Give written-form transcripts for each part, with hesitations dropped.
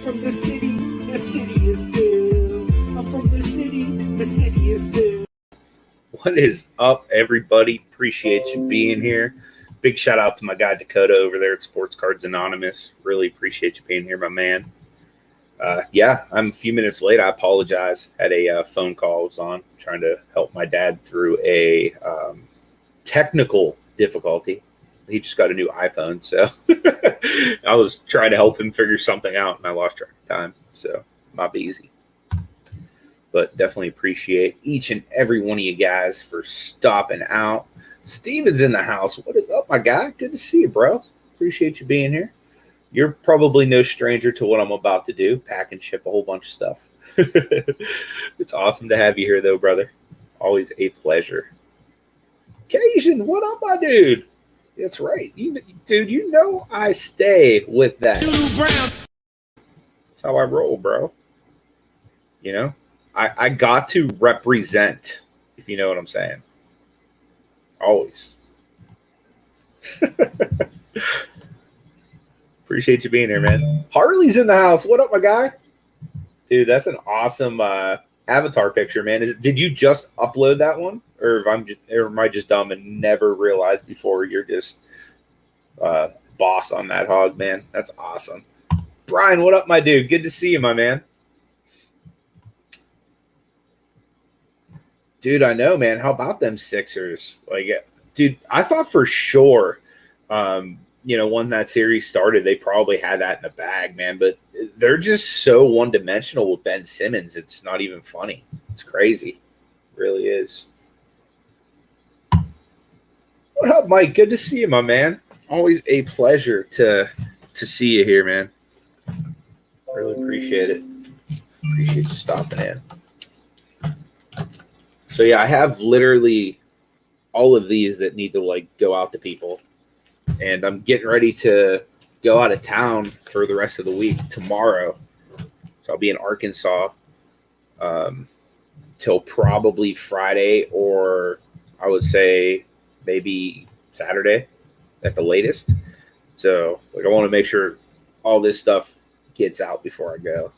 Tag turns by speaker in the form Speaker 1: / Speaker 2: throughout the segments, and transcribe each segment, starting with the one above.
Speaker 1: from the city is still. I'm from the city is still.
Speaker 2: What is up, everybody? Appreciate you being here. Big shout out to my guy Dakota over there at Sports Cards Anonymous. Really appreciate you being here, my man. I'm a few minutes late. I apologize. Had a phone call I was on trying to help my dad through a technical difficulty. He just got a new iPhone, so I was trying to help him figure something out, and I lost track of time. So not be easy. But definitely appreciate each and every one of you guys for stopping out. Steven's in the house. What is up, my guy? Good to see you, bro. Appreciate you being here. You're probably no stranger to what I'm about to do, pack and ship a whole bunch of stuff. It's awesome to have you here, though, brother. Always a pleasure. Cajun, what up, my dude? That's right. Dude, you know I stay with that. That's how I roll, bro. You know? I got to represent, if you know what I'm saying. Always. Appreciate you being here, man. Harley's in the house. What up, my guy? Dude, that's an awesome avatar picture, man. Did you just upload that one? Or am I just dumb and never realized before you're just boss on that hog, man? That's awesome. Brian, what up, my dude? Good to see you, my man. Dude, I know, man. How about them Sixers? Like, dude, I thought for sure, when that series started, they probably had that in the bag, man. But they're just so one-dimensional with Ben Simmons. It's not even funny. It's crazy. It really is. What up, Mike? Good to see you, my man. Always a pleasure to see you here, man. Really appreciate it. Appreciate you stopping in. So, yeah, I have literally all of these that need to, go out to people. And I'm getting ready to go out of town for the rest of the week tomorrow. So I'll be in Arkansas till probably Friday, or I would say maybe Saturday at the latest. So, I want to make sure all this stuff gets out before I go.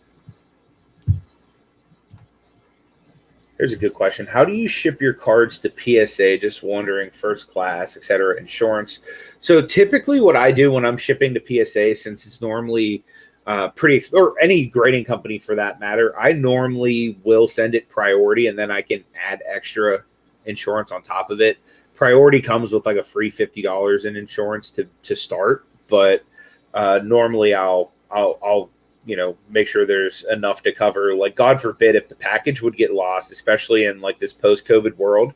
Speaker 2: Here's a good question. How do you ship your cards to PSA? Just wondering, first class, etc., insurance. So typically what I do when I'm shipping to PSA, since it's normally or any grading company for that matter, I normally will send it priority, and then I can add extra insurance on top of it. Priority comes with a free $50 in insurance to start, but normally I'll make sure there's enough to cover. God forbid if the package would get lost, especially in this post-COVID world.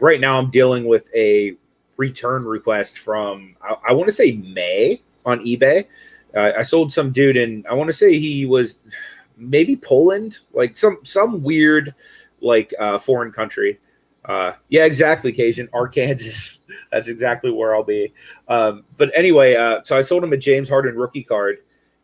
Speaker 2: Right now I'm dealing with a return request from, I want to say May on eBay. I sold some dude in, I want to say he was maybe Poland, some weird, foreign country. Yeah, exactly, Cajun. Arkansas. That's exactly where I'll be. But anyway, so I sold him a James Harden rookie card.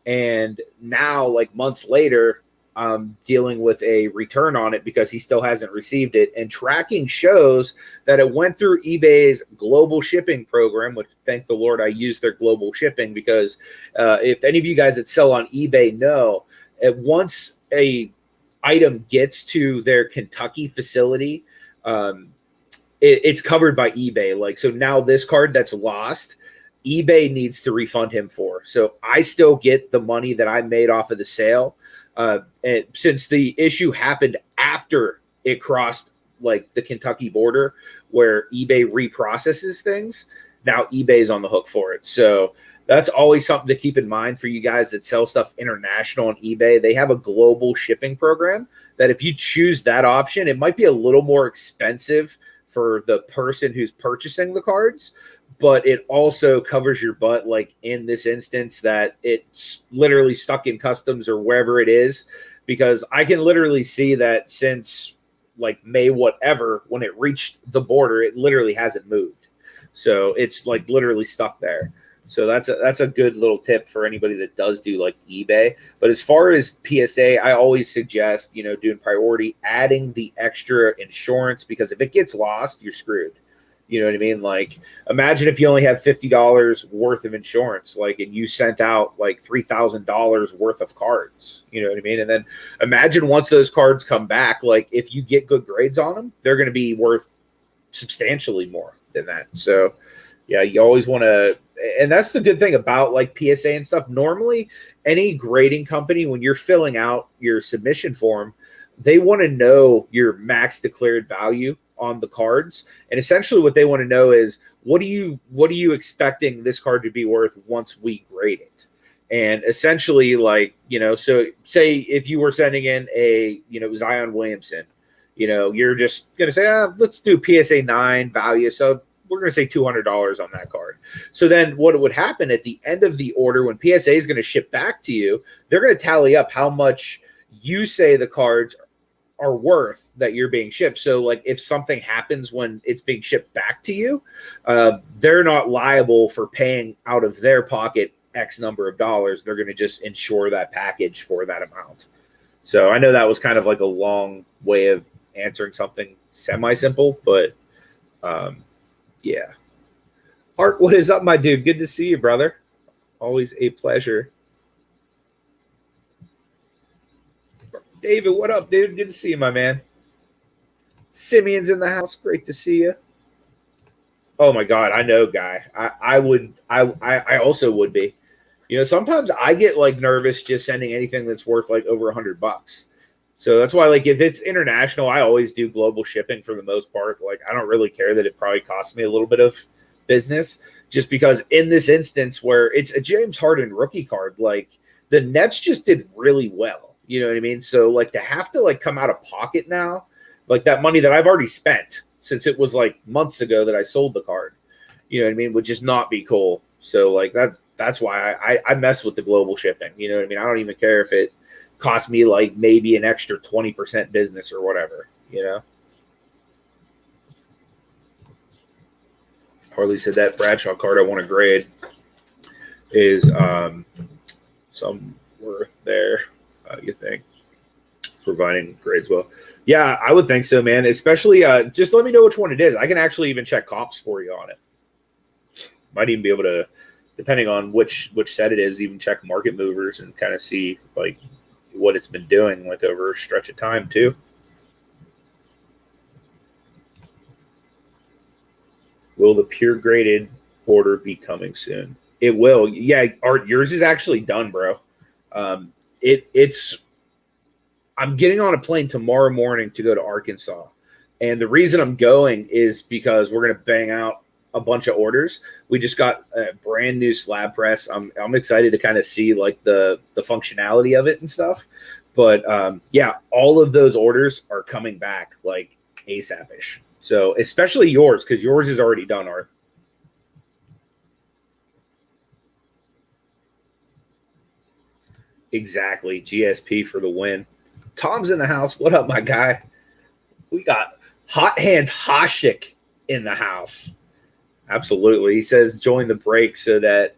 Speaker 2: And now, months later, I'm dealing with a return on it because he still hasn't received it. And tracking shows that it went through eBay's global shipping program, which, thank the Lord, I use their global shipping because if any of you guys that sell on eBay know, once a item gets to their Kentucky facility, it's covered by eBay. So now this card that's lost, eBay needs to refund him for. So I still get the money that I made off of the sale. And since the issue happened after it crossed the Kentucky border where eBay reprocesses things, now eBay's on the hook for it. So that's always something to keep in mind for you guys that sell stuff international on eBay. They have a global shipping program that if you choose that option, it might be a little more expensive for the person who's purchasing the cards, but it also covers your butt, in this instance, that it's literally stuck in customs or wherever it is, because I can literally see that since May whatever, when it reached the border, it literally hasn't moved. So it's literally stuck there. So that's a good little tip for anybody that does do eBay. But as far as PSA, I always suggest, doing priority, adding the extra insurance, because if it gets lost, you're screwed. You know what I mean? Like, imagine if you only have $50 worth of insurance, like, and you sent out like $3,000 worth of cards. You know what I mean? And then imagine once those cards come back, like, if you get good grades on them, they're going to be worth substantially more than that. So, yeah, you always want to, and that's the good thing about like PSA and stuff. Normally, any grading company, when you're filling out your submission form, they want to know your max declared value on the cards. And essentially what they want to know is, what are you expecting this card to be worth once we grade it? And essentially, like, you know, so say if you were sending in a, you know, Zion Williamson, you know, you're just going to say, let's do PSA 9 value. So we're going to say $200 on that card. So then what would happen at the end of the order, when PSA is going to ship back to you, they're going to tally up how much you say the cards are worth that you're being shipped. So like if something happens when it's being shipped back to you, they're not liable for paying out of their pocket X number of dollars. They're going to just insure that package for that amount. So I know that was kind of like a long way of answering something semi-simple, but yeah. Art, what is up, my dude? Good to see you, brother. Always a pleasure. David, what up, dude? Good to see you, my man. Simeon's in the house. Great to see you. Oh my God, I know, Guy. I also would be. You know, sometimes I get like nervous just sending anything that's worth like over $100. So that's why, like, if it's international, I always do global shipping for the most part. Like, I don't really care that it probably costs me a little bit of business, just because in this instance where it's a James Harden rookie card, like the Nets just did really well. You know what I mean? So like to have to like come out of pocket now, like that money that I've already spent since it was like months ago that I sold the card, you know what I mean, would just not be cool. So like that's why I mess with the global shipping. You know what I mean? I don't even care if it cost me like maybe an extra 20% business or whatever, you know? Harley said that Bradshaw card I want to grade is some worth there, you think, providing grades well. Yeah, I would think so, man. Especially just let me know which one it is. I can actually even check comps for you on it. Might even be able to, depending on which set it is, even check market movers and kind of see like what it's been doing like over a stretch of time too. Will the pure graded order be coming soon? It will. Yeah, Art, yours is actually done, bro. It's I'm getting on a plane tomorrow morning to go to Arkansas. And the reason I'm going is because we're going to bang out a bunch of orders. We just got a brand new slab press. I'm excited to kind of see like the functionality of it and stuff. But yeah, all of those orders are coming back like ASAP-ish. So especially yours, because yours is already done, Art. Exactly. GSP for the win. Tom's in the house. What up, my guy? We got Hot Hands Hoshik in the house. Absolutely. He says join the break so that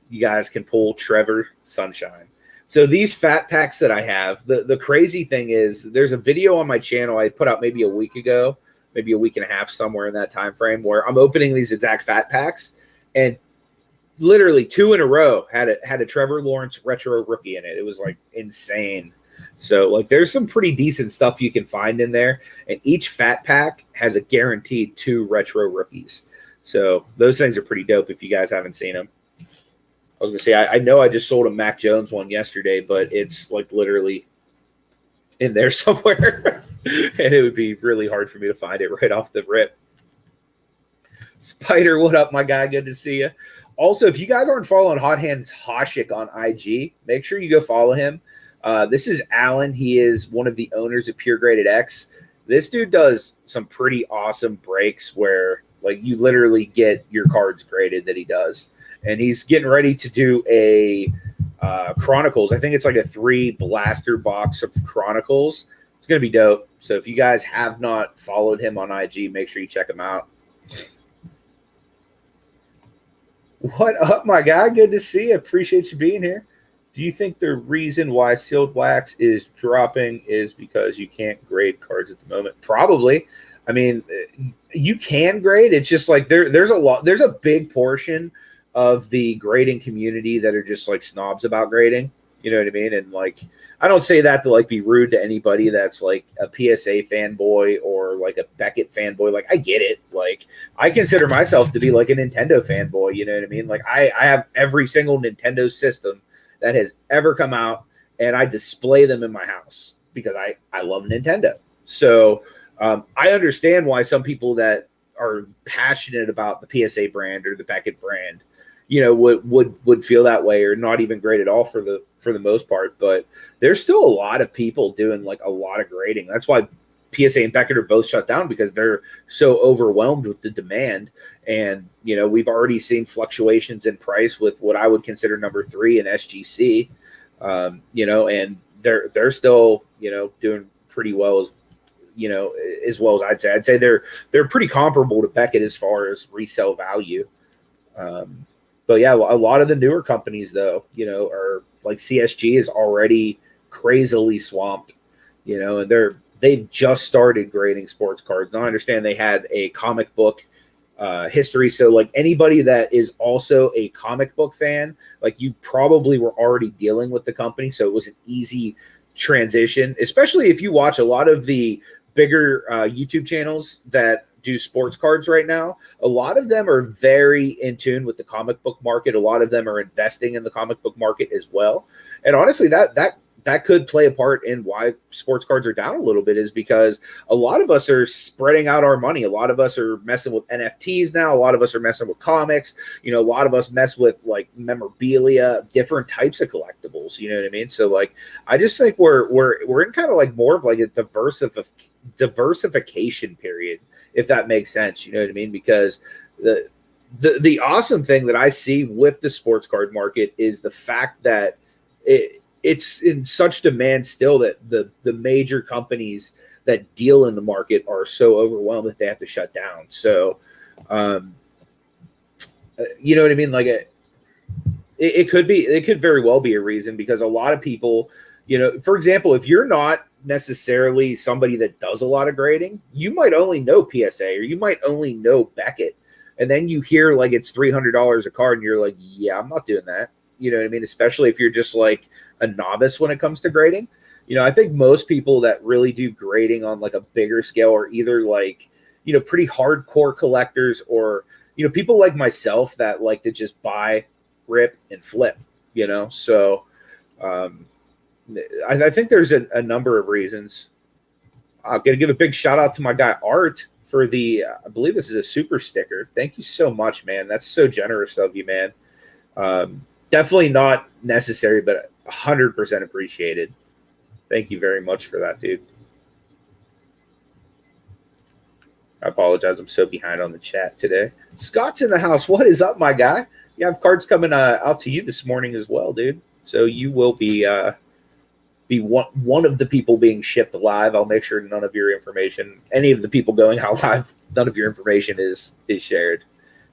Speaker 2: you guys can pull Trevor Sunshine. So these fat packs that I have, the crazy thing is there's a video on my channel I put out maybe a week ago, maybe a week and a half, somewhere in that time frame, where I'm opening these exact fat packs, and literally 2 in a row had a Trevor Lawrence retro rookie in it. It was like insane. So like there's some pretty decent stuff you can find in there, and each fat pack has a guaranteed 2 retro rookies. So those things are pretty dope if you guys haven't seen them. I was gonna say I know I just sold a Mac Jones one yesterday, but it's like literally in there somewhere. And it would be really hard for me to find it right off the rip. Spider, what up, my guy? Good to see you. Also, if you guys aren't following Hot Hands Hoshik on IG, make sure you go follow him. This is Alan. He is one of the owners of Pure Graded X. This dude does some pretty awesome breaks where like you literally get your cards graded that he does. And he's getting ready to do a Chronicles. I think it's like a 3 blaster box of Chronicles. It's going to be dope. So if you guys have not followed him on IG, make sure you check him out. What up, my guy? Good to see you. Appreciate you being here. Do you think the reason why sealed wax is dropping is because you can't grade cards at the moment? Probably. I mean, you can grade. It's just like there's a big portion of the grading community that are just like snobs about grading. You know what I mean? And like, I don't say that to like be rude to anybody that's like a PSA fanboy or like a Beckett fanboy. Like, I get it. Like, I consider myself to be like a Nintendo fanboy. You know what I mean? Like, I have every single Nintendo system that has ever come out, and I display them in my house because I love Nintendo. So I understand why some people that are passionate about the PSA brand or the Beckett brand, you know, would feel that way, or not even grade at all for the most part. But there's still a lot of people doing like a lot of grading. That's why PSA and Beckett are both shut down, because they're so overwhelmed with the demand. And, you know, we've already seen fluctuations in price with what I would consider number 3 in SGC, you know, and they're still, you know, doing pretty well as well as I'd say they're pretty comparable to Beckett as far as resale value. But yeah, a lot of the newer companies, though, you know, are like CSG is already crazily swamped, you know, and they've just started grading sports cards. Now, I understand they had a comic book history, so like anybody that is also a comic book fan, like you probably were already dealing with the company, so it was an easy transition, especially if you watch a lot of the bigger YouTube channels that do sports cards right now. A lot of them are very in tune with the comic book market. A lot of them are investing in the comic book market as well. And honestly, that could play a part in why sports cards are down a little bit, is because a lot of us are spreading out our money. A lot of us are messing with NFTs now. A lot of us are messing with comics. You know, a lot of us mess with like memorabilia, different types of collectibles. You know what I mean? So like, I just think we're in kind of like more of like a diversification period, if that makes sense. You know what I mean? Because the awesome thing that I see with the sports card market is the fact that it's in such demand still that the major companies that deal in the market are so overwhelmed that they have to shut down. So, you know what I mean? Like it could very well be a reason, because a lot of people, you know, for example, if you're not necessarily somebody that does a lot of grading, you might only know PSA, or you might only know Beckett. And then you hear like it's $300 a card and you're like, yeah, I'm not doing that. You know what I mean? Especially if you're just like a novice when it comes to grading. You know, I think most people that really do grading on like a bigger scale are either like, you know, pretty hardcore collectors, or, you know, people like myself that like to just buy, rip, and flip, you know? So I think there's a number of reasons. I'm going to give a big shout out to my guy Art for the, I believe this is a super sticker. Thank you so much, man. That's so generous of you, man. Definitely not necessary, but 100% appreciated. Thank you very much for that, dude. I apologize. I'm so behind on the chat today. Scott's in the house. What is up, my guy? You have cards coming out to you this morning as well, dude. So you will be one of the people being shipped live. I'll make sure none of your information, any of the people going out live, none of your information is shared.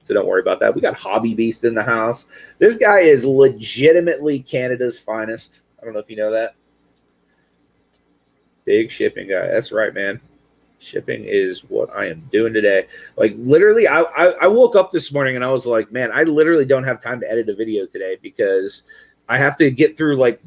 Speaker 2: So don't worry about that. We got Hobby Beast in the house. This guy is legitimately Canada's finest. I don't know if you know that. Big shipping guy. That's right, man. Shipping is what I am doing today. Like literally, I woke up this morning and I was like, man, I literally don't have time to edit a video today, because I have to get through like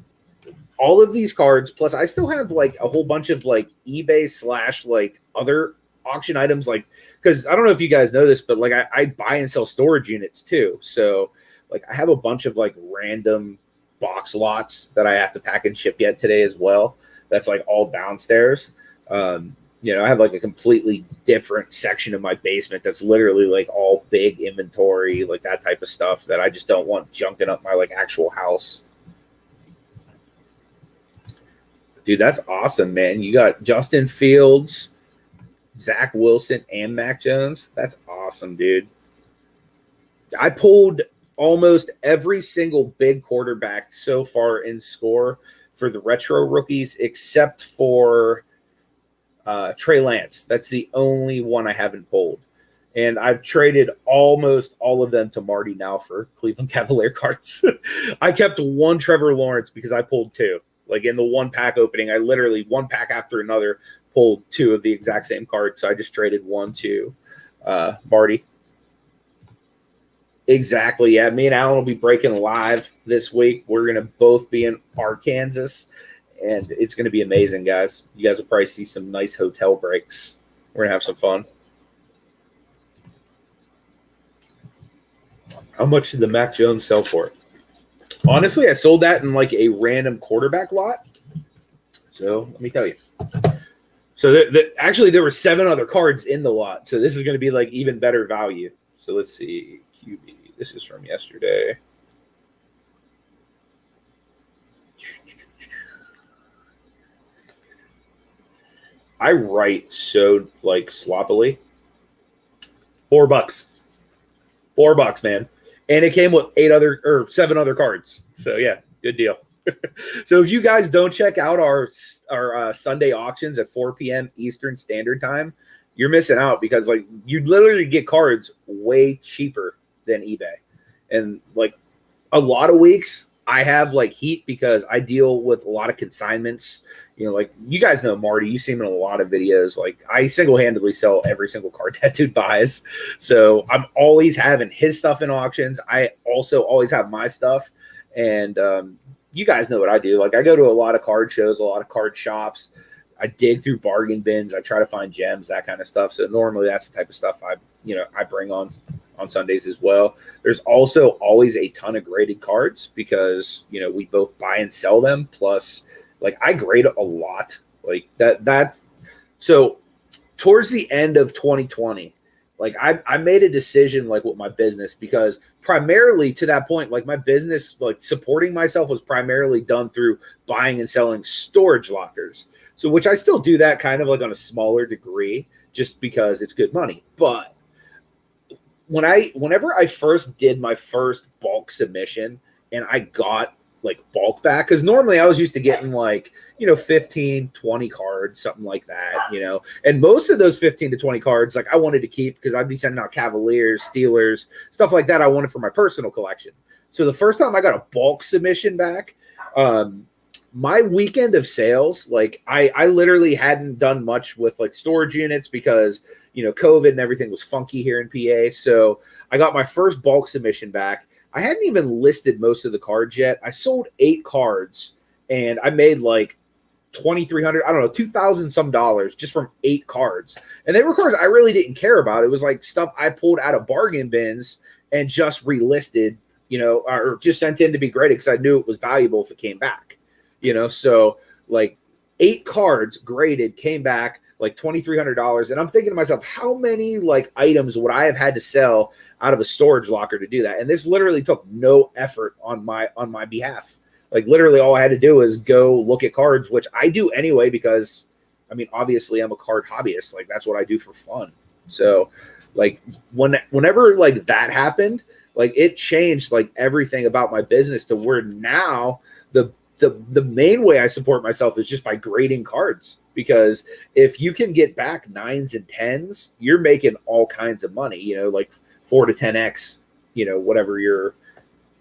Speaker 2: all of these cards. Plus I still have like a whole bunch of like eBay / like other auction items, like, because I don't know if you guys know this, but like I buy and sell storage units too. So like I have a bunch of like random box lots that I have to pack and ship yet today as well. That's like all downstairs. You know, I have like a completely different section of my basement that's literally like all big inventory, like that type of stuff that I just don't want junking up my like actual house. Dude, that's awesome, man. You got Justin Fields, Zach Wilson, and Mac Jones. That's awesome, dude. I pulled almost every single big quarterback so far in score for the retro rookies, except for Trey Lance. That's the only one I haven't pulled. And I've traded almost all of them to Marty now for Cleveland Cavalier cards. I kept one Trevor Lawrence because I pulled 2. Like in the one pack opening, I literally one pack after another pulled 2 of the exact same card. So I just traded 1 to Marty. Exactly. Yeah. Me and Alan will be breaking live this week. We're going to both be in Arkansas, and it's going to be amazing, guys. You guys will probably see some nice hotel breaks. We're going to have some fun. How much did the Mac Jones sell for? Honestly, I sold that in like a random quarterback lot. So let me tell you. So actually, there were 7 other cards in the lot. So this is going to be like even better value. So let's see. QB. This is from yesterday. I write so like sloppily. $4. $4, man. And it came with 7 other cards. So yeah, good deal. So if you guys don't check out our Sunday auctions at 4 p.m. Eastern Standard Time, you're missing out, because like you literally get cards way cheaper than eBay. And like a lot of weeks I have like heat because I deal with a lot of consignments. You know, like you guys know Marty, you see him in a lot of videos. Like I single-handedly sell every single card that dude buys. So I'm always having his stuff in auctions. I also always have my stuff. And you guys know what I do. Like I go to a lot of card shows, a lot of card shops. I dig through bargain bins. I try to find gems, that kind of stuff. So normally that's the type of stuff I bring on Sundays as well. There's also always a ton of graded cards because, you know, we both buy and sell them. Plus, like I grade a lot like that. So towards the end of 2020, like I made a decision like with my business, because primarily to that point, like my business, like supporting myself was primarily done through buying and selling storage lockers. So which I still do that kind of like on a smaller degree just because it's good money. But whenever I first did my first bulk submission and I got like bulk back, because normally I was used to getting like, you know, 15, 20 cards, something like that, you know, and most of those 15 to 20 cards, like I wanted to keep because I'd be sending out Cavaliers, Steelers, stuff like that. I wanted for my personal collection. So the first time I got a bulk submission back, my weekend of sales, like I literally hadn't done much with like storage units because, you know, COVID and everything was funky here in PA. So I got my first bulk submission back. I hadn't even listed most of the cards yet. I sold 8 cards and I made like 2,300, I don't know, 2,000 some dollars just from 8 cards. And they were cards I really didn't care about. It was like stuff I pulled out of bargain bins and just relisted, you know, or just sent in to be graded because I knew it was valuable if it came back, you know. So like 8 cards graded came back like $2,300. And I'm thinking to myself, how many like items would I have had to sell out of a storage locker to do that? And this literally took no effort on my behalf. Like literally all I had to do is go look at cards, which I do anyway, because I mean, obviously I'm a card hobbyist. Like that's what I do for fun. So like whenever like that happened, like it changed like everything about my business to where now the main way I support myself is just by grading cards, because if you can get back 9s and 10s, you're making all kinds of money, you know, like 4 to 10x, you know, whatever your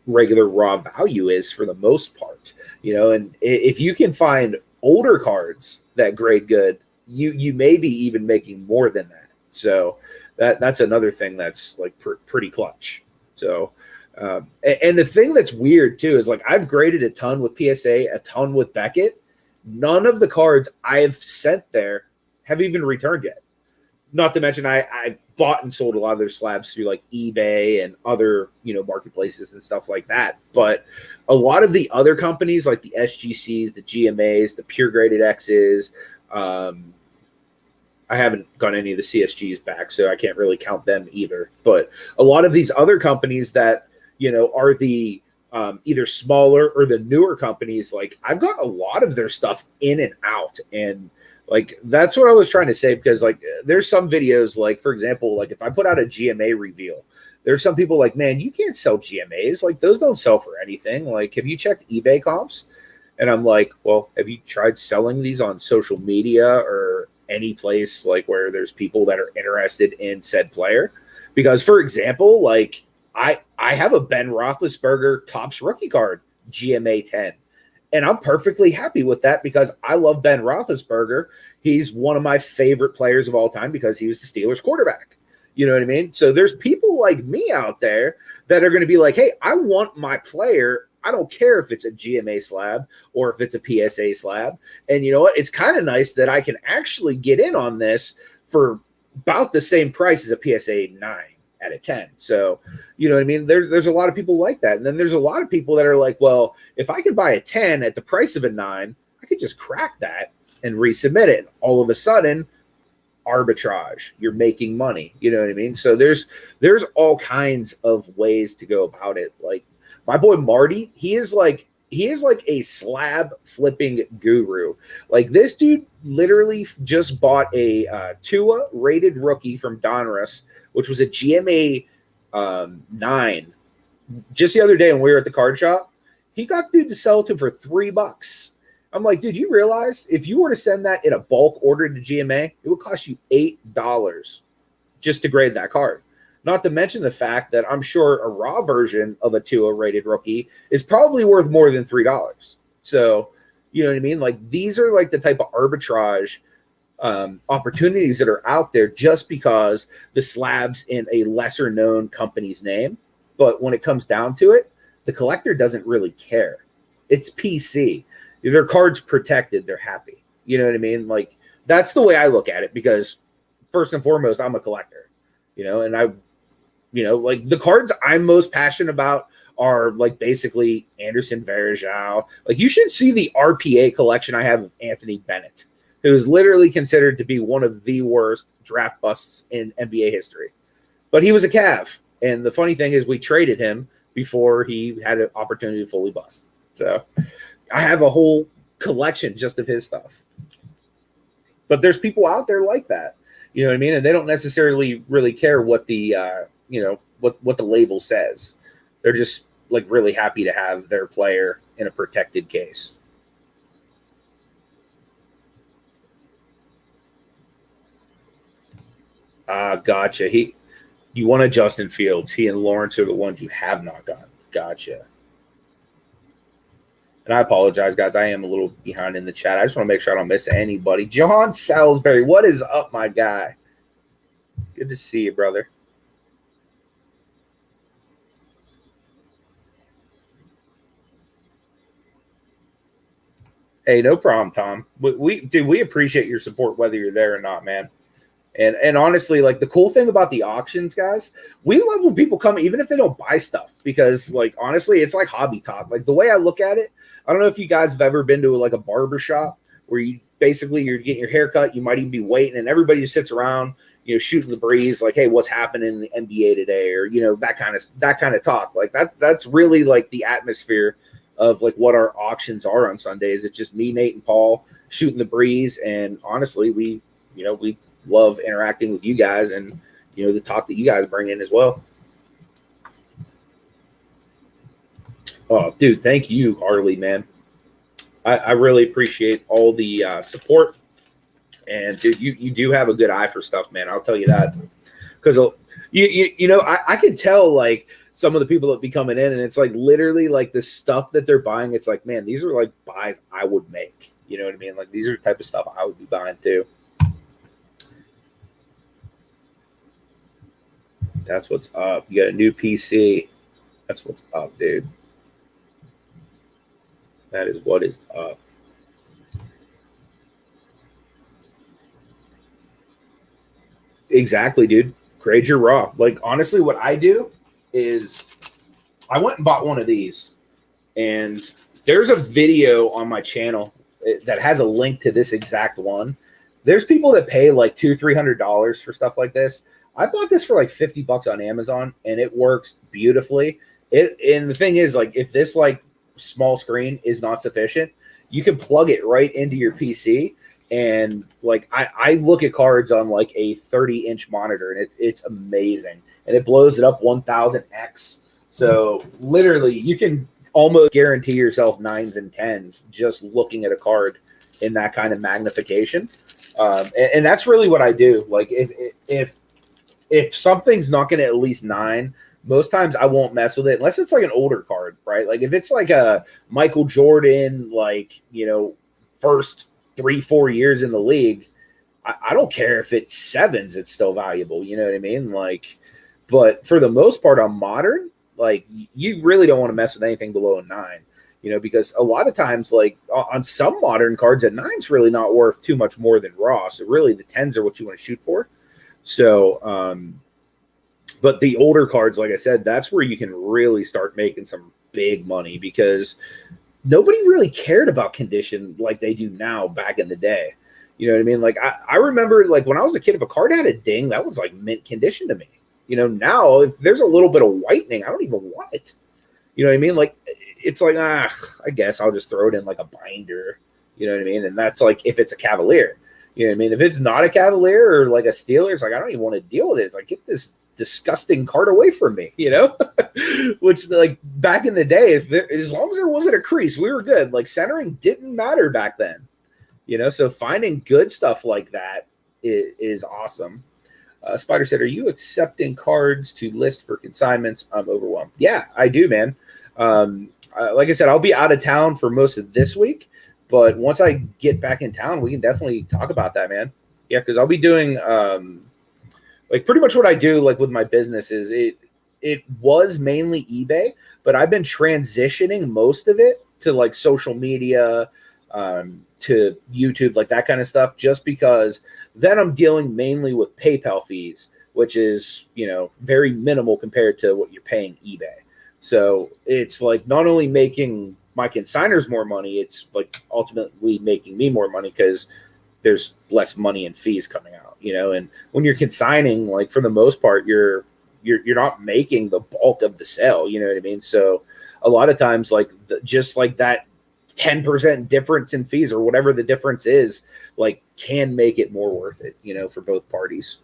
Speaker 2: regular raw value is for the most part, you know. And if you can find older cards that grade good, you may be even making more than that. So that's another thing that's like pretty clutch. So and the thing that's weird too is like I've graded a ton with PSA, a ton with Beckett. None of the cards I've sent there have even returned yet. Not to mention I've bought and sold a lot of their slabs through like eBay and other, you know, marketplaces and stuff like that. But a lot of the other companies like the SGCs, the GMAs, the pure graded X's, I haven't got any of the CSGs back, so I can't really count them either. But a lot of these other companies that, you know, are the either smaller or the newer companies, like I've got a lot of their stuff in and out. And like that's what I was trying to say, because like there's some videos, like for example, like if I put out a GMA reveal, there's some people like, man, you can't sell GMAs, like those don't sell for anything. Like, have you checked eBay comps? And I'm like, well, have you tried selling these on social media or any place like where there's people that are interested in said player? Because for example, like I have a Ben Roethlisberger Topps rookie card, GMA 10. And I'm perfectly happy with that because I love Ben Roethlisberger. He's one of my favorite players of all time because he was the Steelers quarterback. You know what I mean? So there's people like me out there that are going to be like, hey, I want my player. I don't care if it's a GMA slab or if it's a PSA slab. And you know what? It's kind of nice that I can actually get in on this for about the same price as a PSA 9 out of 10. So, you know what I mean? There's a lot of people like that. And then there's a lot of people that are like, well, if I could buy a 10 at the price of a 9, I could just crack that and resubmit it. All of a sudden, arbitrage, you're making money. You know what I mean? So there's all kinds of ways to go about it. Like my boy Marty, he is like a slab flipping guru. Like this dude literally just bought a Tua rated rookie from Donruss, which was a GMA 9 just the other day when we were at the card shop. He got dude to sell it to him for $3. I'm like, dude, you realize if you were to send that in a bulk order to GMA, it would cost you $8 just to grade that card. Not to mention the fact that I'm sure a raw version of a Tua rated rookie is probably worth more than $3. So, you know what I mean? Like these are like the type of arbitrage opportunities that are out there just because the slab's in a lesser known company's name. But when it comes down to it, the collector doesn't really care. It's PC. Their card's protected. They're happy. You know what I mean? Like that's the way I look at it because first and foremost, I'm a collector, you know, and like the cards I'm most passionate about are like basically Anderson Varejao. Like you should see the RPA collection I have of Anthony Bennett, who is literally considered to be one of the worst draft busts in NBA history. But he was a Cav. And the funny thing is we traded him before he had an opportunity to fully bust. So I have a whole collection just of his stuff. But there's people out there like that. You know what I mean? And they don't necessarily really care what the what the label says. They're just like really happy to have their player in a protected case. Gotcha. You want a Justin Fields. He and Lawrence are the ones you have not gotten. Gotcha. And I apologize, guys. I am a little behind in the chat. I just want to make sure I don't miss anybody. John Salisbury, what is up, my guy? Good to see you, brother. Hey, no problem, Tom. We appreciate your support whether you're there or not, man. And honestly, like the cool thing about the auctions, guys, we love when people come, even if they don't buy stuff, because like honestly, it's like hobby talk. Like the way I look at it, I don't know if you guys have ever been to like a barber shop where you basically you're getting your hair cut, you might even be waiting, and everybody just sits around, you know, shooting the breeze, like, hey, what's happening in the NBA today, or you know, that kind of talk. Like that's really like the atmosphere of like what our auctions are on Sundays. It's just me, Nate, and Paul shooting the breeze, and honestly, we love interacting with you guys and, you know, the talk that you guys bring in as well. Oh, dude, thank you, Harley, man. I really appreciate all the support. And, dude, you do have a good eye for stuff, man. I'll tell you that. Because, you know, I can tell, like, some of the people that be coming in, and it's, like, literally, like, the stuff that they're buying, it's like, man, these are, like, buys I would make. You know what I mean? Like, these are the type of stuff I would be buying, too. That's what's up. You got a new PC. That's what's up, dude. That is what is up. Exactly, dude. Grade your raw. Like, honestly, what I do is I went and bought one of these. And there's a video on my channel that has a link to this exact one. There's people that pay like $200-$300 for stuff like this. I bought this for like $50 on Amazon, and it works beautifully. And the thing is, like, if this like small screen is not sufficient, you can plug it right into your PC. And like, I look at cards on like a 30-inch monitor, and it's amazing. And it blows it up 1000x. So literally, you can almost guarantee yourself 9s and 10s just looking at a card in that kind of magnification. And that's really what I do. Like, if something's not going to at least 9, most times I won't mess with it unless it's like an older card, right? Like if it's like a Michael Jordan, like, you know, first 3-4 years in the league, I don't care if it's sevens, it's still valuable. You know what I mean? Like, but for the most part on modern, like you really don't want to mess with anything below a 9, you know, because a lot of times, like on some modern cards, a 9's really not worth too much more than raw. So really the 10s are what you want to shoot for. So, but the older cards, like I said, that's where you can really start making some big money because nobody really cared about condition like they do now back in the day. You know what I mean? Like I remember like when I was a kid, if a card had a ding, that was like mint condition to me. You know, now if there's a little bit of whitening, I don't even want it. You know what I mean? Like it's like, I guess I'll just throw it in like a binder. You know what I mean? And that's like if it's a Cavalier. You know what I mean? If it's not a Cavalier or like a Steeler, it's like I don't even want to deal with it. It's like get this disgusting card away from me, you know. Which like back in the day, as long as there wasn't a crease, we were good. Like centering didn't matter back then, you know. So finding good stuff like that is awesome. Spider said, "Are you accepting cards to list for consignments?" I'm overwhelmed. Yeah, I do, man. Like I said, I'll be out of town for most of this week, but once I get back in town, we can definitely talk about that, man. Yeah, because I'll be doing like pretty much what I do like with my business is it was mainly eBay, but I've been transitioning most of it to like social media, to YouTube, like that kind of stuff, just because then I'm dealing mainly with PayPal fees, which is, you know, very minimal compared to what you're paying eBay. So it's like not only making my consigners more money, it's like ultimately making me more money because there's less money in fees coming out, you know. And when you're consigning, like for the most part, you're not making the bulk of the sale, you know what I mean? So a lot of times, like just like that 10% difference in fees or whatever the difference is, like can make it more worth it, you know, for both parties.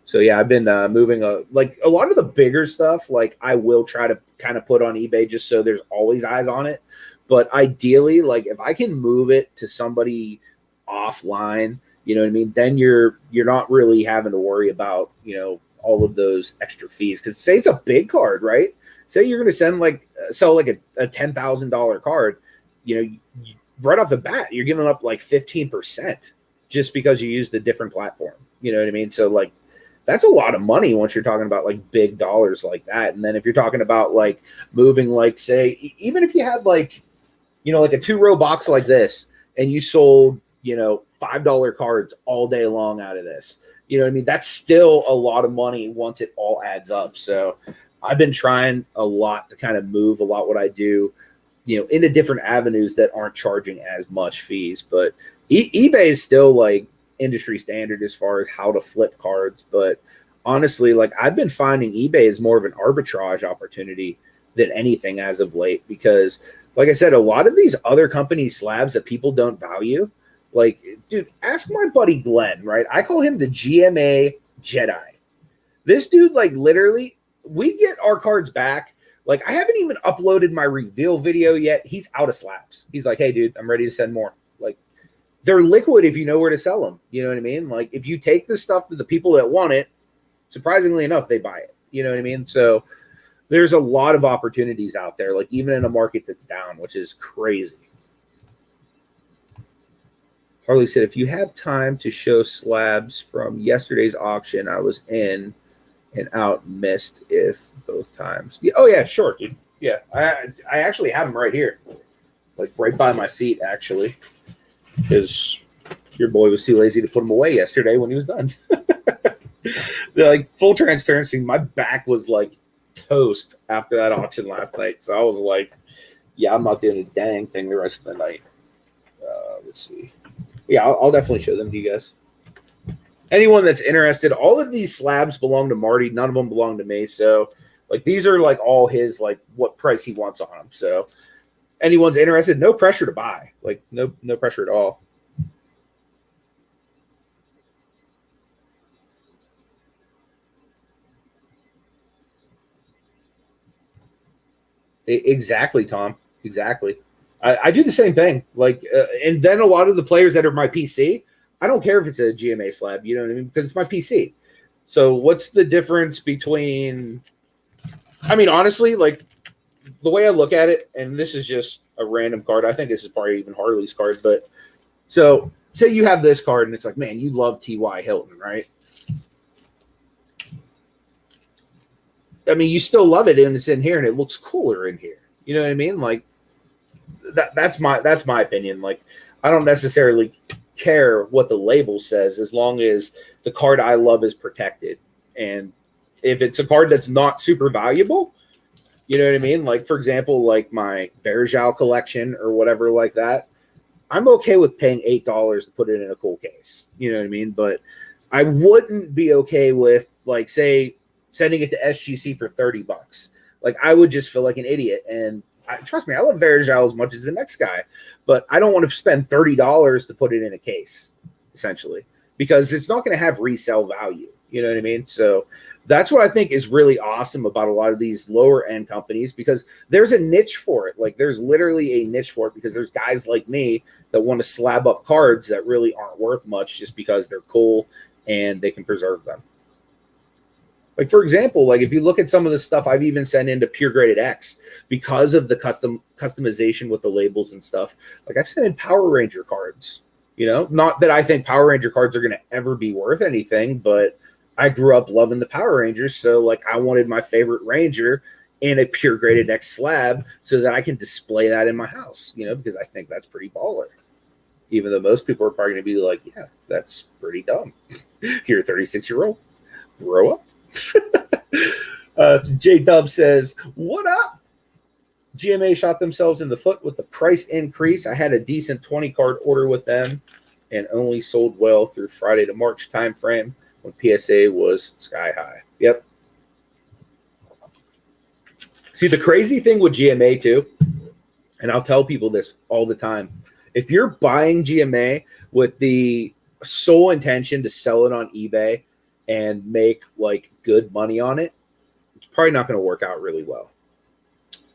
Speaker 2: So yeah, I've been moving like a lot of the bigger stuff, like I will try to kind of put on eBay just so there's always eyes on it. But ideally, like if I can move it to somebody offline, you know what I mean, then you're not really having to worry about, you know, all of those extra fees. Because say it's a big card, right? Say you're going to sell like a $10,000 card, you know, right off the bat, you're giving up like 15% just because you used a different platform. You know what I mean? So like that's a lot of money once you're talking about like big dollars like that. And then if you're talking about like moving, like say, even if you had like, you know, like a 2-row box like this and you sold, you know, $5 cards all day long out of this, you know what I mean? That's still a lot of money once it all adds up. So I've been trying a lot to kind of move a lot what I do, you know, into different avenues that aren't charging as much fees. But eBay is still like industry standard as far as how to flip cards. But honestly, like I've been finding eBay is more of an arbitrage opportunity than anything as of late, because like I said, a lot of these other companies slabs that people don't value, like, dude, ask my buddy Glenn, right? I call him the GMA Jedi. This dude, like literally, we get our cards back. Like I haven't even uploaded my reveal video yet. He's out of slabs. He's like, hey, dude, I'm ready to send more. Like they're liquid if you know where to sell them. You know what I mean? Like if you take the stuff to the people that want it, surprisingly enough, they buy it. You know what I mean? So there's a lot of opportunities out there, like even in a market that's down, which is crazy. Harley said, if you have time to show slabs from yesterday's auction, I was in and out, missed if both times. Yeah, oh yeah, sure, dude. Yeah, I actually have them right here, like right by my feet, actually, because your boy was too lazy to put them away yesterday when he was done. Like full transparency, my back was like toast after that auction last night, so I was like, yeah, I'm not doing a dang thing the rest of the night. Let's see. Yeah, I'll definitely show them to you guys. Anyone that's interested, all of these slabs belong to Marty. None of them belong to me. So, like, these are like all his, like, what price he wants on them. So, anyone's interested, no pressure to buy. Like, no pressure at all. Exactly, Tom. Exactly. I do the same thing. Like, and then a lot of the players that are my PC, I don't care if it's a GMA slab, you know what I mean? Because it's my PC. So what's the difference between I mean, honestly, like the way I look at it, and this is just a random card. I think this is probably even Harley's card, but so say you have this card and it's like, man, you love T.Y. Hilton, right? I mean, you still love it and it's in here and it looks cooler in here. You know what I mean? Like that's my opinion. Like I don't necessarily care what the label says as long as the card I love is protected. And if it's a card that's not super valuable, you know what I mean? Like, for example, like my Verjao collection or whatever like that, I'm okay with paying $8 to put it in a cool case. You know what I mean? But I wouldn't be okay with, like, say, sending it to SGC for $30. Like, I would just feel like an idiot. And trust me, I love Verjao as much as the next guy, but I don't want to spend $30 to put it in a case, essentially, because it's not going to have resale value. You know what I mean? So that's what I think is really awesome about a lot of these lower end companies, because there's a niche for it. Like there's literally a niche for it, because there's guys like me that want to slab up cards that really aren't worth much just because they're cool and they can preserve them. Like, for example, like if you look at some of the stuff I've even sent into Pure Graded X because of the customization with the labels and stuff, like I've sent in Power Ranger cards, you know, not that I think Power Ranger cards are going to ever be worth anything, but I grew up loving the Power Rangers. So like I wanted my favorite Ranger in a Pure Graded X slab so that I can display that in my house, you know, because I think that's pretty baller. Even though most people are probably going to be like, yeah, that's pretty dumb. You're a 36-year-old. Grow up. J Dub says, what up? GMA shot themselves in the foot with the price increase. I had a decent 20 card order with them and only sold well through Friday to March timeframe when PSA was sky high. Yep. See, the crazy thing with GMA too, and I'll tell people this all the time, if you're buying GMA with the sole intention to sell it on eBay and make like good money on it, it's probably not going to work out really well.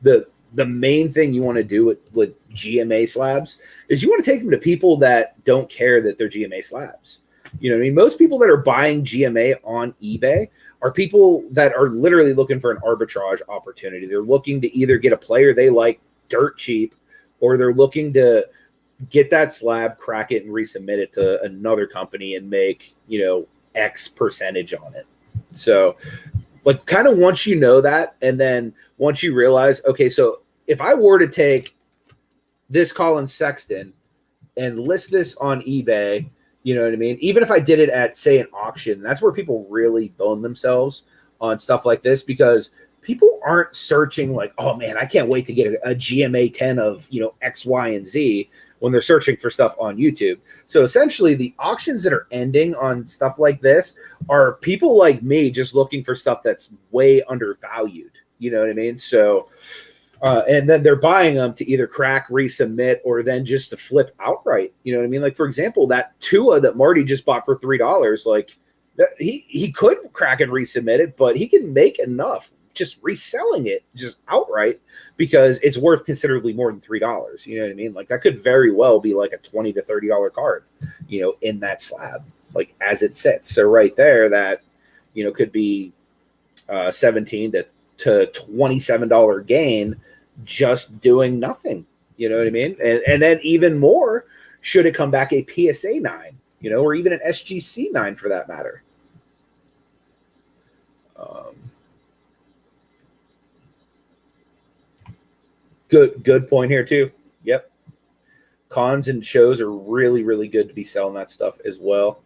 Speaker 2: The main thing you want to do with GMA slabs is you want to take them to people that don't care that they're GMA slabs. You know what I mean? Most people that are buying GMA on eBay are people that are literally looking for an arbitrage opportunity. They're looking to either get a player they like dirt cheap, or they're looking to get that slab, crack it, and resubmit it to another company and make, you know, X percentage on it. So like kind of once you know that, and then once you realize, okay, so if I were to take this Colin Sexton and list this on eBay, you know what I mean? Even if I did it at, say, an auction, that's where people really bone themselves on stuff like this, because people aren't searching like, oh man, I can't wait to get a GMA 10 of, you know, X, Y, and Z when they're searching for stuff on YouTube. So essentially the auctions that are ending on stuff like this are people like me just looking for stuff that's way undervalued. You know what I mean? So, and then they're buying them to either crack, resubmit, or then just to flip outright. You know what I mean? Like, for example, that Tua that Marty just bought for $3, like he could crack and resubmit it, but he can make enough just reselling it just outright because it's worth considerably more than $3. You know what I mean? Like that could very well be like a $20 to $30 card, you know, in that slab, like as it sits. So right there, that, you know, could be $17 to $27 gain just doing nothing. You know what I mean? And then even more, should it come back a PSA 9, you know, or even an SGC 9 for that matter. Good point here too. Yep. Cons and shows are really, really good to be selling that stuff as well.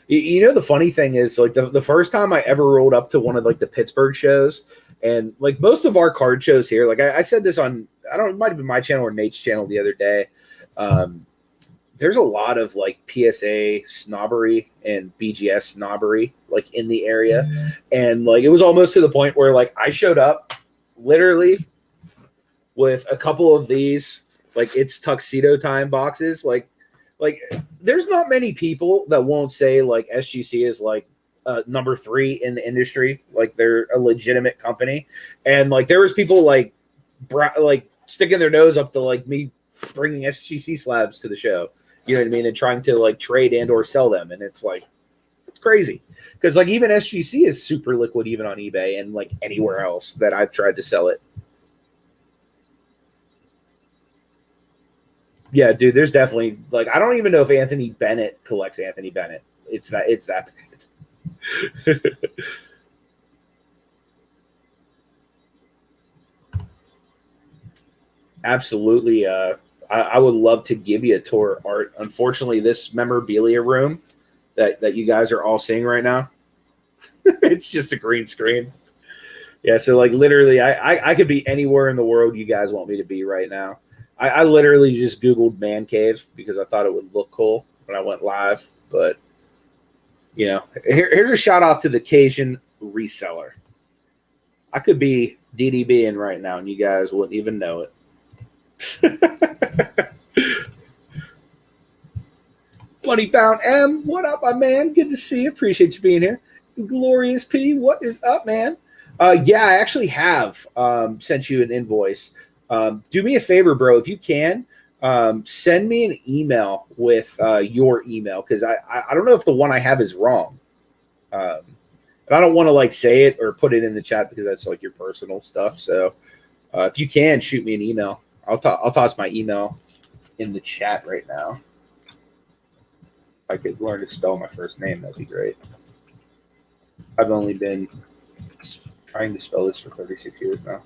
Speaker 2: You know, the funny thing is, like the first time I ever rolled up to one of like the Pittsburgh shows, and like most of our card shows here, like I said this on, I don't know, it might have been my channel or Nate's channel the other day. There's a lot of like PSA snobbery and BGS snobbery like in the area. And like, it was almost to the point where like I showed up literally with a couple of these, like it's tuxedo time boxes. Like there's not many people that won't say like SGC is like number 3 in the industry. Like they're a legitimate company. And like, there was people like sticking their nose up to like me bringing SGC slabs to the show, you know what I mean? And trying to like trade and or sell them. And it's like, It's crazy because like even SGC is super liquid even on eBay and like anywhere else that I've tried to sell it. Yeah, dude, there's definitely like I don't even know if Anthony Bennett collects Anthony Bennett. It's that bad. Absolutely. I would love to give you a tour of art. Unfortunately, this memorabilia room that you guys are all seeing right now, it's just a green screen. Yeah, so like literally, I could be anywhere in the world you guys want me to be right now. I literally just Googled man cave because I thought it would look cool when I went live. But you know, here's a shout out to the Cajun reseller. I could be DDBing right now, and you guys wouldn't even know it. Money Bound M, what up, my man? Good to see you. Appreciate you being here. Glorious P, what is up, man? Yeah, I actually have sent you an invoice. Do me a favor, bro, if you can, send me an email with your email because I don't know if the one I have is wrong. And I don't want to like say it or put it in the chat because that's like your personal stuff. So if you can, shoot me an email. I'll toss my email in the chat right now. If I could learn to spell my first name, that'd be great. I've only been trying to spell this for 36 years now.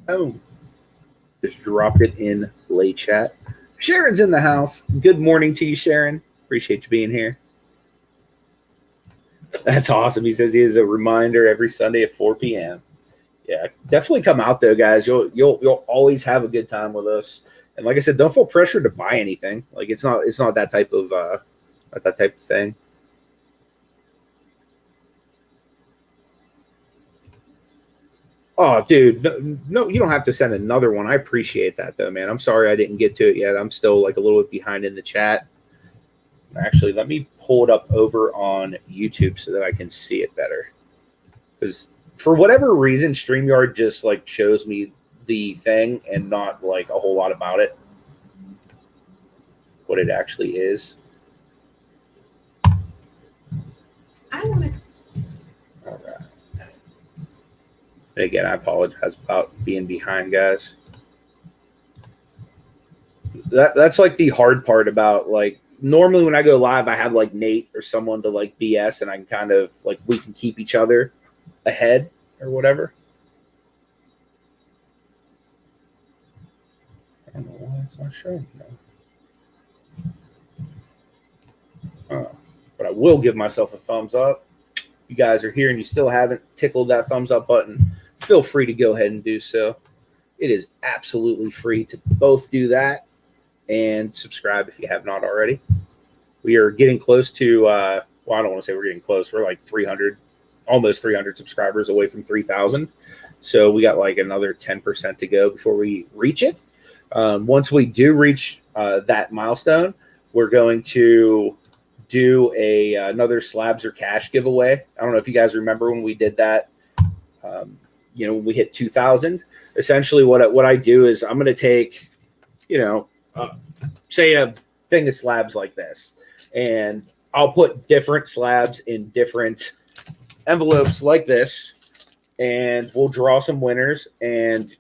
Speaker 2: Oh, just dropped it in late chat. Sharon's in the house. Good morning to you, Sharon. Appreciate you being here. That's awesome. He says he has a reminder every Sunday at 4 p.m. Yeah, definitely come out though, guys. You'll always have a good time with us. And like I said, don't feel pressured to buy anything. Like it's not that type of thing. Oh, dude, no, you don't have to send another one. I appreciate that though, man. I'm sorry I didn't get to it yet. I'm still like a little bit behind in the chat. Actually, let me pull it up over on YouTube so that I can see it better. Because for whatever reason, StreamYard just like shows me the thing and not like a whole lot about it. What it actually is.
Speaker 3: I want to.
Speaker 2: All right. And again, I apologize about being behind, guys. That's like the hard part about like normally when I go live, I have like Nate or someone to like BS and I can kind of like we can keep each other ahead or whatever. I don't know why it's not showing now. But I will give myself a thumbs up. If you guys are here and you still haven't tickled that thumbs up button, feel free to go ahead and do so. It is absolutely free to both do that and subscribe if you have not already. We are getting close to, well, I don't want to say we're getting close. We're like 300, almost 300 subscribers away from 3,000. So we got like another 10% to go before we reach it. Once we do reach that milestone, we're going to do another slabs or cash giveaway. I don't know if you guys remember when we did that. You know, when we hit 2,000. Essentially, what I do is I'm going to take, you know, say a thing of slabs like this, and I'll put different slabs in different envelopes like this, and we'll draw some winners. And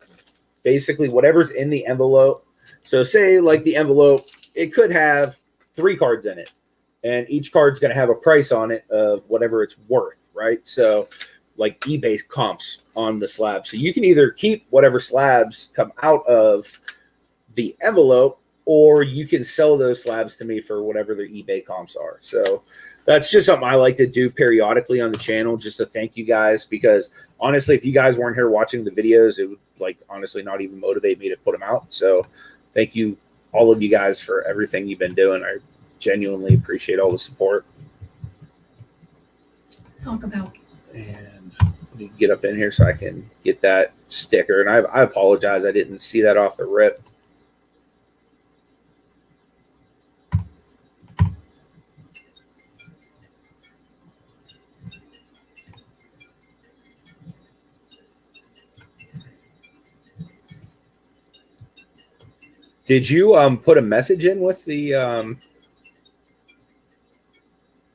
Speaker 2: basically, whatever's in the envelope. So, say like the envelope, it could have 3 cards in it, and each card's going to have a price on it of whatever it's worth, right? So like eBay comps on the slab. So you can either keep whatever slabs come out of the envelope, or you can sell those slabs to me for whatever their eBay comps are. So that's just something I like to do periodically on the channel, just to thank you guys, because honestly, if you guys weren't here watching the videos, it would like honestly not even motivate me to put them out. So thank you, all of you guys, for everything you've been doing. I genuinely appreciate all the support.
Speaker 3: Talk about.
Speaker 2: And let me get up in here so I can get that sticker. And I apologize, I didn't see that off the rip. Did you put a message in with the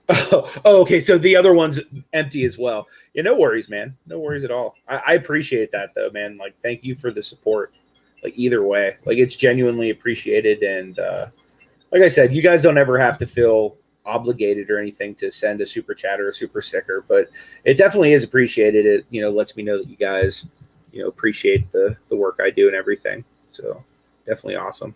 Speaker 2: Oh, okay. So the other one's empty as well. Yeah, no worries, man. No worries at all. I appreciate that though, man. Like, thank you for the support. Like either way, like it's genuinely appreciated. And like I said, you guys don't ever have to feel obligated or anything to send a super chat or a super sticker, but it definitely is appreciated. It, lets me know that you guys, appreciate the work I do and everything. So definitely awesome.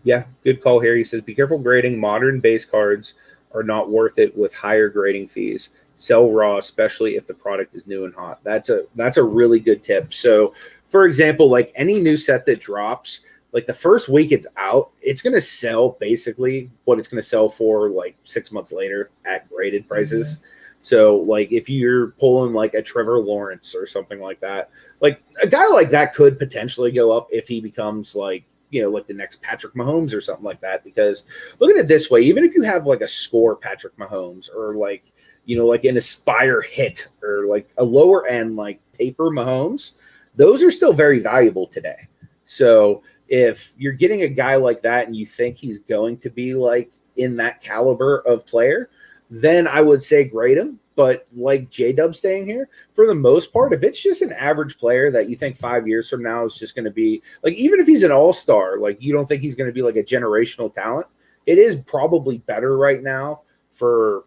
Speaker 2: Yeah, good call here. He says, be careful grading. Modern base cards are not worth it with higher grading fees. Sell raw, especially if the product is new and hot. That's a really good tip. So, for example, like any new set that drops, like the first week it's out, it's going to sell basically what it's going to sell for like 6 months later at graded prices. Mm-hmm. So, like if you're pulling like a Trevor Lawrence or something like that, like a guy like that could potentially go up if he becomes like, like the next Patrick Mahomes or something like that. Because look at it this way, even if you have like a score Patrick Mahomes or like, like an Aspire hit or like a lower end like paper Mahomes, those are still very valuable today. So if you're getting a guy like that and you think he's going to be like in that caliber of player, then I would say grade him. But like J-Dub staying here, for the most part, if it's just an average player that you think 5 years from now is just going to be like, even if he's an all-star, like you don't think he's going to be like a generational talent, it is probably better right now for,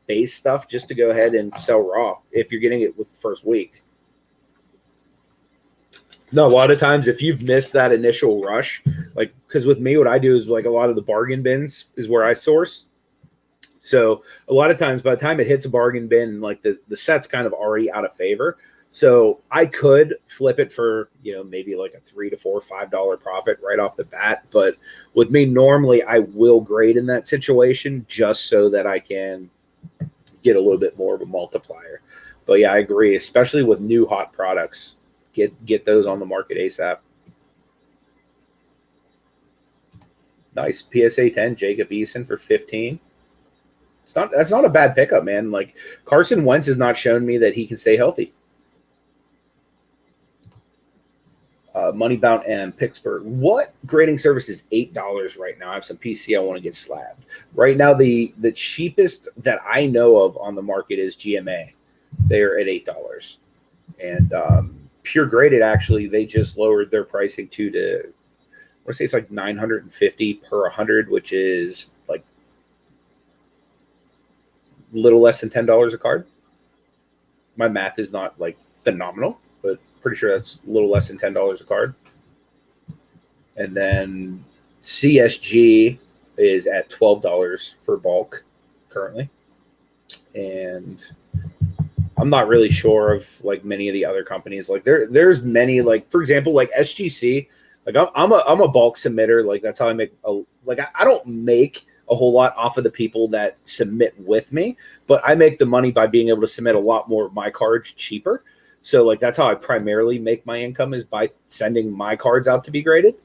Speaker 2: base stuff just to go ahead and sell raw if you're getting it with the first week. No, a lot of times if you've missed that initial rush, like, because with me, what I do is like a lot of the bargain bins is where I source. So a lot of times by the time it hits a bargain bin, like the set's kind of already out of favor. So I could flip it for, maybe like a $3 to $4, $5 profit right off the bat. But with me, normally I will grade in that situation just so that I can get a little bit more of a multiplier. But yeah, I agree, especially with new hot products. Get those on the market ASAP. Nice. PSA 10, Jacob Eason for 15. That's not a bad pickup, man. Like Carson Wentz has not shown me that he can stay healthy. Moneybound and Pittsburgh. What grading service is $8 right now? I have some PC I want to get slabbed. Right now, the cheapest that I know of on the market is GMA. They're at $8. And Pure Graded, actually, they just lowered their pricing to I want to say it's like $950 per 100, which is like a little less than $10 a card. My math is not like phenomenal, but pretty sure that's a little less than $10 a card. And then CSG is at $12 for bulk currently. And I'm not really sure of like many of the other companies. Like there's many, like for example, like SGC. Like I'm a bulk submitter. Like that's how I make I don't make a whole lot off of the people that submit with me, but I make the money by being able to submit a lot more of my cards cheaper. So like that's how I primarily make my income, is by sending my cards out to be graded.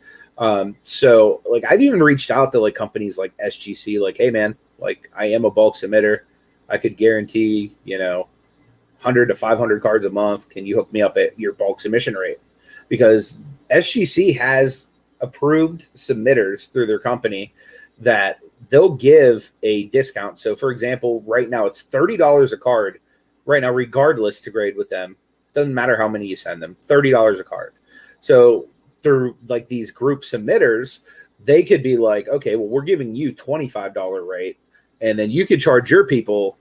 Speaker 2: So like I've even reached out to like companies like SGC, like, hey man, like I am a bulk submitter. I could guarantee, 100 to 500 cards a month. Can you hook me up at your bulk submission rate? Because SGC has approved submitters through their company that they'll give a discount. So for example, right now it's $30 a card right now, regardless to grade with them. Doesn't matter how many you send them, $30 a card. So through like these group submitters, they could be like, okay, well, we're giving you $25 rate, and then you could charge your people,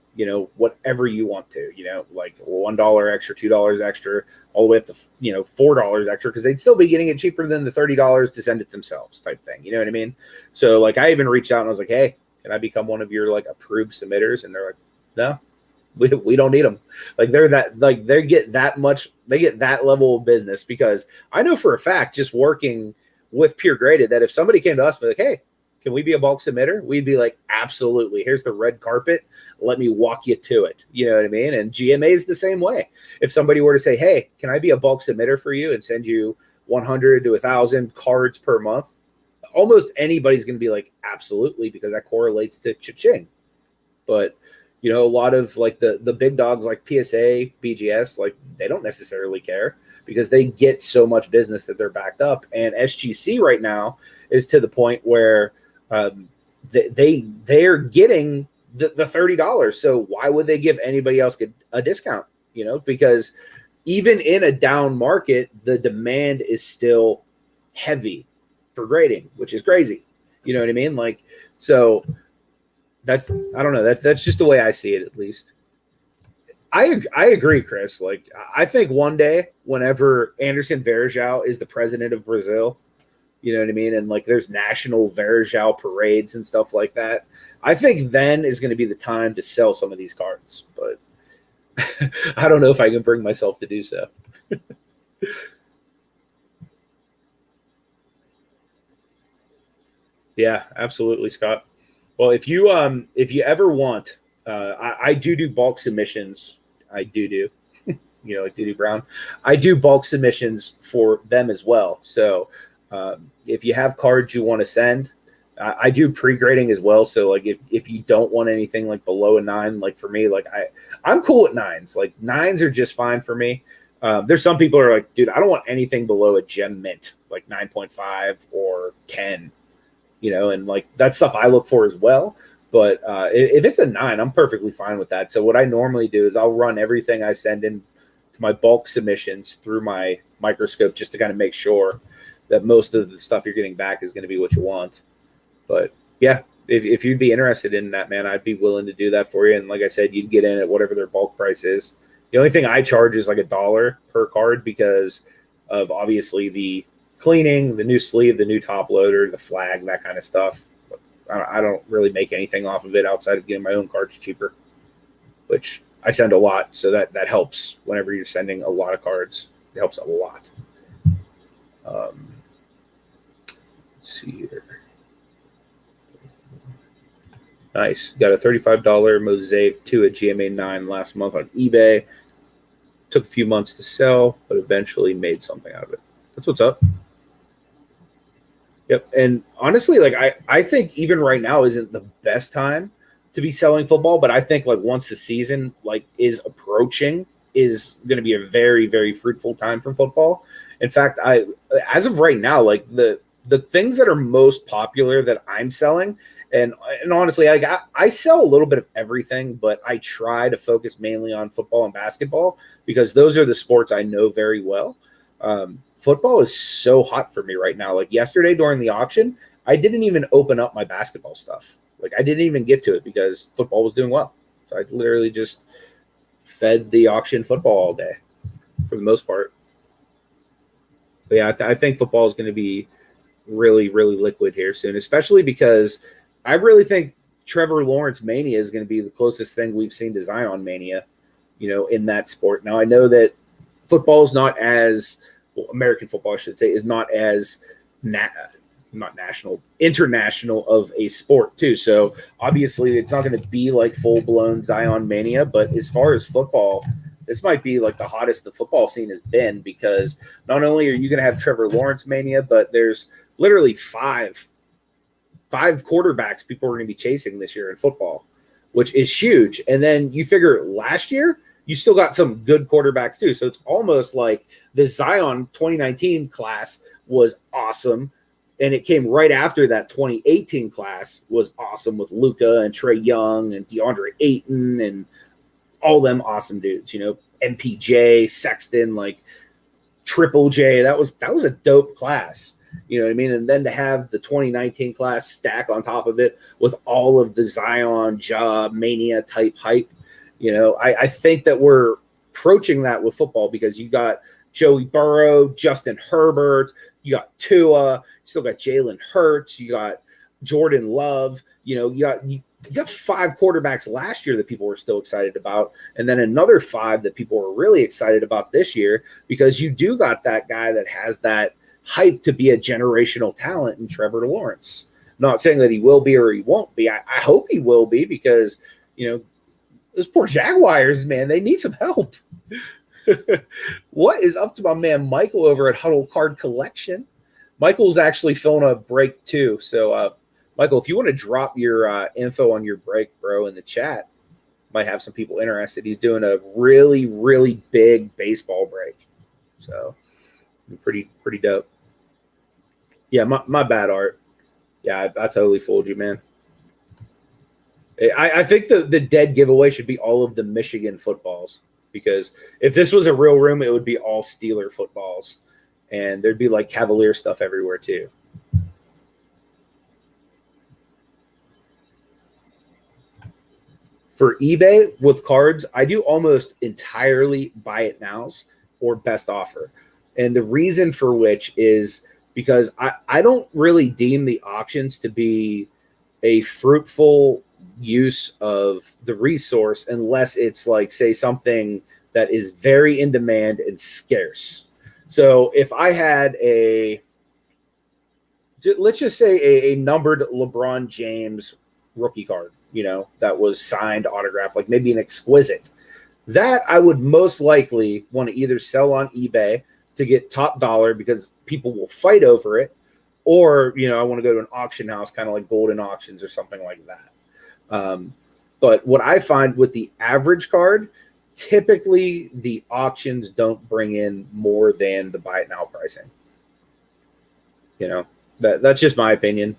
Speaker 2: whatever you want to, like $1 extra, $2 extra, all the way up to, $4 extra, because they'd still be getting it cheaper than the $30 to send it themselves type thing. You know what I mean? So like I even reached out and I was like, hey, can I become one of your like approved submitters? And they're like, no, we don't need them. Like they get that level of business, because I know for a fact, just working with Pure Graded, that if somebody came to us and be like, hey, can we be a bulk submitter? We'd be like, absolutely. Here's the red carpet. Let me walk you to it. You know what I mean? And GMA is the same way. If somebody were to say, hey, can I be a bulk submitter for you and send you 100 to 1,000 cards per month? Almost anybody's going to be like, absolutely, because that correlates to cha-ching. But, a lot of like the big dogs like PSA, BGS, like they don't necessarily care, because they get so much business that they're backed up. And SGC right now is to the point where they're getting the $30. So why would they give anybody else a discount? Because even in a down market, the demand is still heavy for grading, which is crazy. You know what I mean? Like, so that's, I don't know, that's just the way I see it, at least. I agree, Chris. Like, I think one day, whenever Anderson Varejão is the president of Brazil, you know what I mean? And like, there's national Varejão parades and stuff like that. I think then is going to be the time to sell some of these cards, but I don't know if I can bring myself to do so. Yeah, absolutely, Scott. Well, if you ever want, I do bulk submissions. I do. Like Doo Brown. I do bulk submissions for them as well. So if you have cards you want to send, I do pre-grading as well. So like if you don't want anything like below a 9, like for me, like I'm cool at 9s. Like 9s are just fine for me. There's some people who are like, dude, I don't want anything below a gem mint, like 9.5 or 10, and like that stuff I look for as well. But if it's a 9, I'm perfectly fine with that. So what I normally do is I'll run everything I send in to my bulk submissions through my microscope just to kind of make sure that most of the stuff you're getting back is going to be what you want. But yeah, if you'd be interested in that, man, I'd be willing to do that for you. And like I said, you'd get in at whatever their bulk price is. The only thing I charge is like $1 per card because of obviously the cleaning, the new sleeve, the new top loader, the flag, that kind of stuff. I don't really make anything off of it outside of getting my own cards cheaper, which I send a lot. So that helps whenever you're sending a lot of cards. It helps a lot. Let's see here. Nice. Got a $35 Mosaic 2 at GMA 9 last month on eBay. Took a few months to sell, but eventually made something out of it. That's what's up. Yep. And honestly, like I think even right now isn't the best time to be selling football, but I think like once the season like is approaching is going to be a very, very fruitful time for football. In fact, as of right now, like the things that are most popular that I'm selling, and honestly, I sell a little bit of everything, but I try to focus mainly on football and basketball because those are the sports I know very well. Football is so hot for me right now. Like yesterday during the auction, I didn't even open up my basketball stuff. Like I didn't even get to it because football was doing well. So I literally just fed the auction football all day for the most part. But yeah, I think football is going to be really, really liquid here soon, especially because I really think Trevor Lawrence Mania is going to be the closest thing we've seen to Zion Mania, in that sport. Now, I know that football is not as American football, I should say, is not as international of a sport too. So obviously it's not going to be like full blown Zion Mania, but as far as football, this might be like the hottest the football scene has been because not only are you going to have Trevor Lawrence Mania, but there's literally five quarterbacks people are going to be chasing this year in football, which is huge. And then you figure last year, you still got some good quarterbacks too. So it's almost like the Zion 2019 class was awesome. And it came right after that 2018 class was awesome with Luka and Trae Young and DeAndre Ayton and all them awesome dudes, MPJ, Sexton, like Triple J. That was a dope class. You know what I mean? And then to have the 2019 class stack on top of it with all of the Zion job mania type hype. I think that we're approaching that with football because you got Joey Burrow, Justin Herbert, you got Tua, you still got Jalen Hurts, you got Jordan Love, you got 5 quarterbacks last year that people were still excited about, and then another 5 that people were really excited about this year because you do got that guy that has that hype to be a generational talent in Trevor Lawrence. Not saying that he will be or he won't be. I hope he will be because, those poor Jaguars, man, they need some help. What is up to my man Michael over at Huddle Card Collection? Michael's actually filling a break too. So, Michael, if you want to drop your info on your break, bro, in the chat, might have some people interested. He's doing a really, really big baseball break. So, pretty dope. Yeah, my bad, Art. Yeah, I totally fooled you, man. I think the dead giveaway should be all of the Michigan footballs, because if this was a real room, it would be all Steeler footballs, and there'd be like Cavalier stuff everywhere too. For eBay with cards, I do almost entirely buy it nows or best offer. And the reason for which is because I don't really deem the auctions to be a fruitful use of the resource unless it's like, say, something that is very in demand and scarce. So if I had let's just say a numbered LeBron James rookie card, that was signed, autographed, like maybe an exquisite, that I would most likely want to either sell on eBay to get top dollar because people will fight over it, or, I want to go to an auction house, kind of like Golden Auctions or something like that. But what I find with the average card, typically the auctions don't bring in more than the buy it now pricing. That's just my opinion.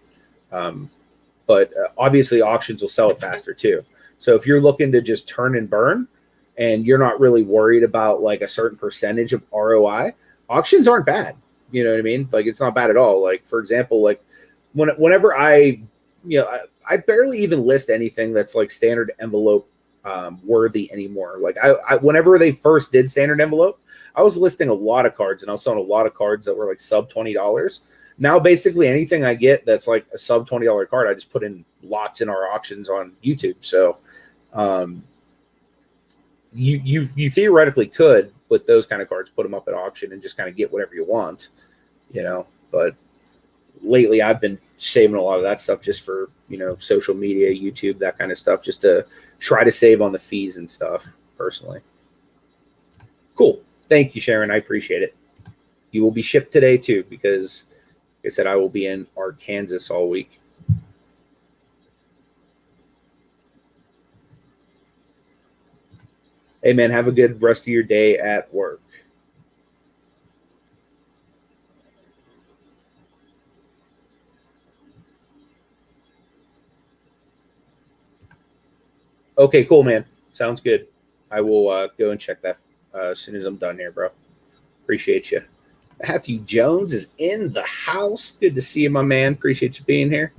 Speaker 2: But obviously auctions will sell it faster too. So if you're looking to just turn and burn and you're not really worried about like a certain percentage of ROI, auctions aren't bad. You know what I mean? Like, it's not bad at all. Like, for example, like whenever I barely even list anything that's like standard envelope worthy anymore. Like I whenever they first did standard envelope, I was listing a lot of cards and I was selling a lot of cards that were like sub $20. Now, basically anything I get that's like a sub $20 card, I just put in lots in our auctions on YouTube. So you theoretically could, with those kind of cards, put them up at auction and just kind of get whatever you want, But lately I've been saving a lot of that stuff just for, social media, YouTube, that kind of stuff, just to try to save on the fees and stuff personally. Cool. Thank you, Sharon. I appreciate it. You will be shipped today too, because like I said, I will be in Arkansas all week. Hey, man, have a good rest of your day at work. Okay, cool, man. Sounds good. I will go and check that as soon as I'm done here, bro. Appreciate you. Matthew Jones is in the house. Good to see you, my man. Appreciate you being here.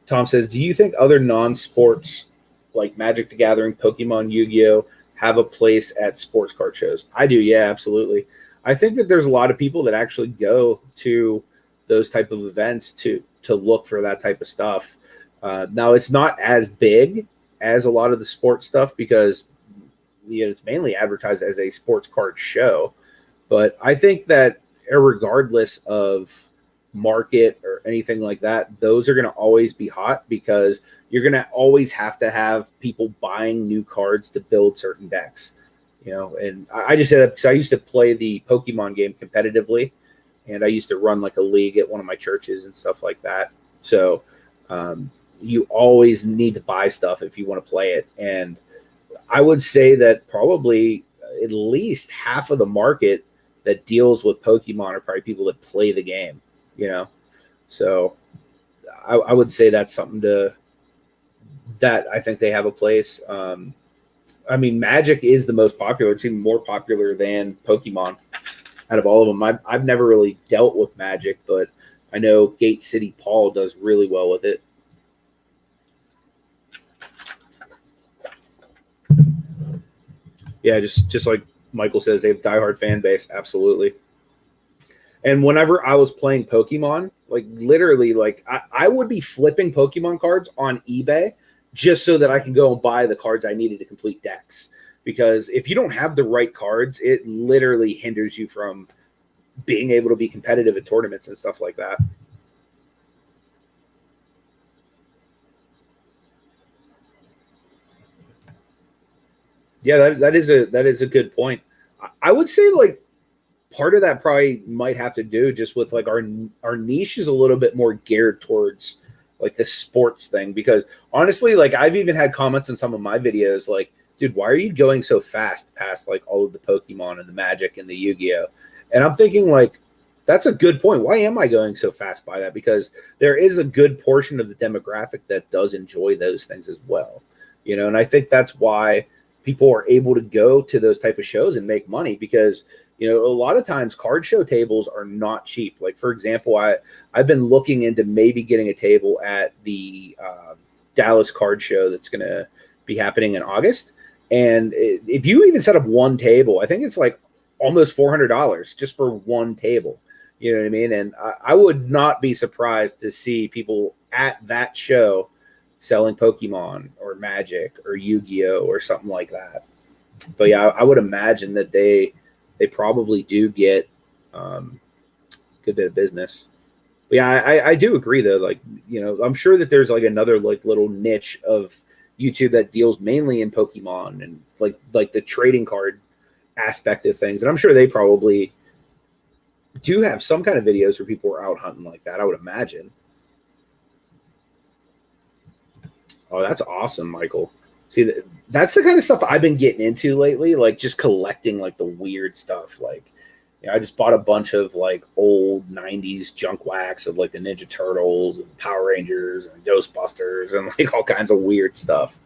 Speaker 2: Tom says, do you think other non-sports like Magic the Gathering, Pokemon, Yu-Gi-Oh have a place at sports card shows? I do, yeah, absolutely. I think that there's a lot of people that actually go to those type of events to look for that type of stuff. Now, it's not as big as a lot of the sports stuff because it's mainly advertised as a sports card show. But I think that regardless of market or anything like that, those are going to always be hot because you're going to always have to have people buying new cards to build certain decks. And I just said that because I used to play the Pokemon game competitively, and I used to run like a league at one of my churches and stuff like that. So you always need to buy stuff if you want to play it. And I would say that probably at least half of the market that deals with Pokemon are probably people that play the game, So I would say that's something that I think they have a place. Magic is the most popular. It's even more popular than Pokemon out of all of them. I've never really dealt with Magic, but I know Gate City Paul does really well with it. Yeah, just like Michael says, they have diehard fan base. Absolutely. And whenever I was playing Pokemon, like literally, like I would be flipping Pokemon cards on eBay just so that I can go and buy the cards I needed to complete decks. Because if you don't have the right cards, it literally hinders you from being able to be competitive at tournaments and stuff like that. Yeah, that is a good point. I would say like part of that probably might have to do just with like our niche is a little bit more geared towards like the sports thing, because honestly, like I've even had comments in some of my videos like, dude, why are you going so fast past like all of the Pokemon and the Magic and the Yu-Gi-Oh? And I'm thinking like, that's a good point. Why am I going so fast by that? Because there is a good portion of the demographic that does enjoy those things as well, and I think that's why people are able to go to those type of shows and make money, because a lot of times card show tables are not cheap. Like, for example, I've been looking into maybe getting a table at the Dallas card show that's going to be happening in August. And if you even set up one table, I think it's like almost $400 just for one table. You know what I mean? And I would not be surprised to see people at that show selling Pokemon or Magic or Yu-Gi-Oh or something like that. But yeah, I would imagine that they probably do get a good bit of business. But yeah, I do agree though. Like, I'm sure that there's like another like little niche of YouTube that deals mainly in Pokemon and like the trading card aspect of things. And I'm sure they probably do have some kind of videos where people are out hunting like that, I would imagine. Oh, that's awesome, Michael. See, that's the kind of stuff I've been getting into lately, like just collecting like the weird stuff. Like, I just bought a bunch of like old 90s junk wax of like the Ninja Turtles and Power Rangers and Ghostbusters and like all kinds of weird stuff.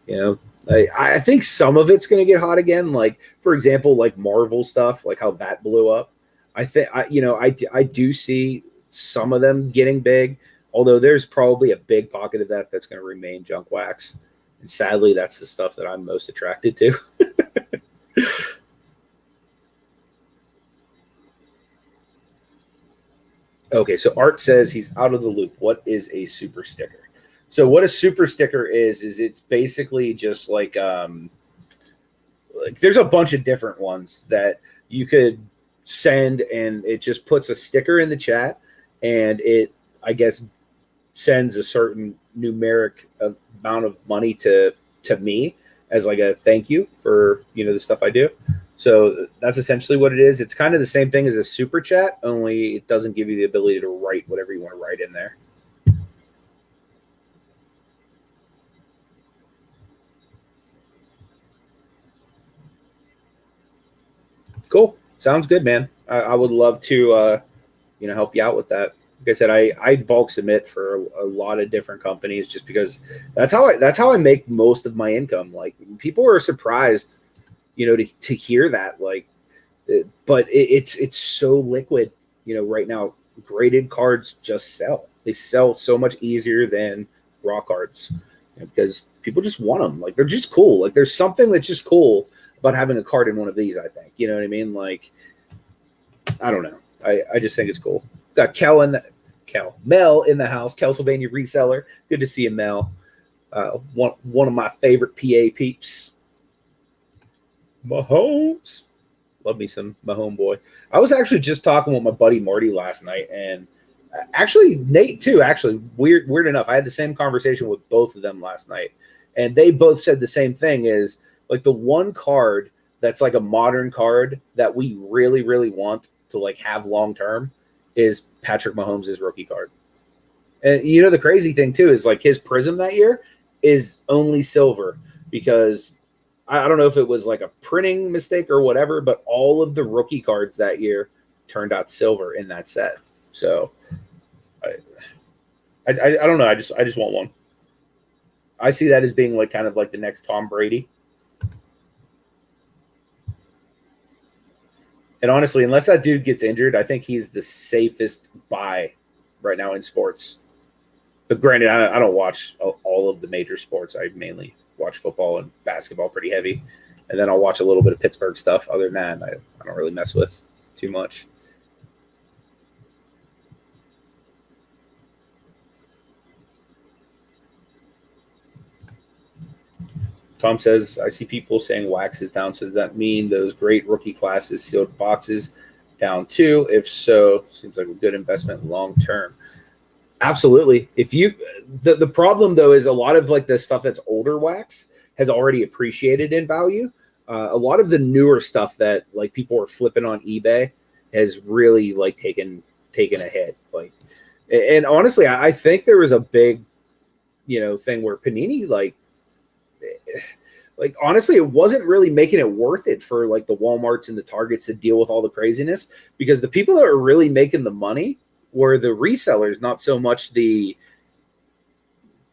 Speaker 2: I think some of it's going to get hot again. Like, for example, like Marvel stuff, like how that blew up. I think, I do see some of them getting big, although there's probably a big pocket of that that's going to remain junk wax. And sadly, that's the stuff that I'm most attracted to. Okay, so Art says he's out of the loop. What is a super sticker? So what a super sticker is it's basically just like there's a bunch of different ones that you could send, and it just puts a sticker in the chat, and it, I guess, sends a certain numeric amount of money to me as like a thank you for the stuff I do. So that's essentially what it is. It's kind of the same thing as a super chat, only it doesn't give you the ability to write whatever you want to write in there. Cool. Sounds good, man. I would love to help you out with that. Like I said, I bulk submit for a lot of different companies just because that's how I make most of my income. Like, people are surprised, to hear that. Like, but it's so liquid. Right now, graded cards just sell. They sell so much easier than raw cards because people just want them. Like, they're just cool. Like, there's something that's just cool about having a card in one of these. I think, you know what I mean? Like, I don't know. I just think it's cool. Got Mel in the house, Kelsylvania reseller. Good to see you, Mel. One of my favorite PA peeps. Mahomes. Love me some Mahomes boy. I was actually just talking with my buddy Marty last night, and actually Nate too. Actually, weird enough, I had the same conversation with both of them last night, and they both said the same thing. Is like the one card that's like a modern card that we really, really want to like have long term is Patrick Mahomes' rookie card. And the crazy thing too is like his prism that year is only silver because I don't know if it was like a printing mistake or whatever, but all of the rookie cards that year turned out silver in that set. So I don't know. I just want one. I see that as being like kind of like the next Tom Brady. And honestly, unless that dude gets injured, I think he's the safest buy right now in sports. But granted, I don't watch all of the major sports. I mainly watch football and basketball pretty heavy. And then I'll watch a little bit of Pittsburgh stuff. Other than that, I don't really mess with too much. Tom says, I see people saying wax is down. So does that mean those great rookie classes sealed boxes down too? If so, seems like a good investment long term. Absolutely. If you the problem though is a lot of like the stuff that's older wax has already appreciated in value. A lot of the newer stuff that like people are flipping on eBay has really like taken a hit. Like, and honestly, I think there was a big thing where Panini, like, like honestly, it wasn't really making it worth it for like the Walmarts and the Targets to deal with all the craziness, because the people that were really making the money were the resellers, not so much the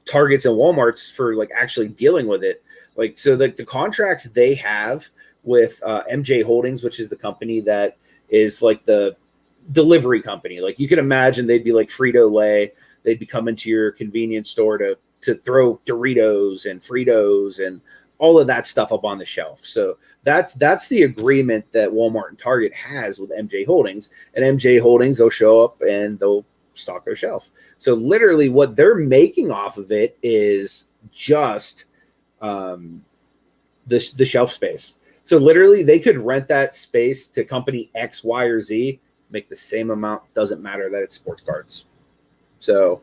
Speaker 2: Targets and Walmarts for like actually dealing with it. Like, so like the contracts they have with MJ Holdings, which is the company that is like the delivery company. Like you can imagine they'd be like Frito-Lay. They'd be coming to your convenience store to throw Doritos and Fritos and all of that stuff up on the shelf. So that's the agreement that Walmart and Target has with MJ Holdings. And MJ Holdings, they'll show up and they'll stock their shelf. So literally what they're making off of it is just the shelf space. So literally they could rent that space to company X, Y, or Z, make the same amount. Doesn't matter that it's sports cards. So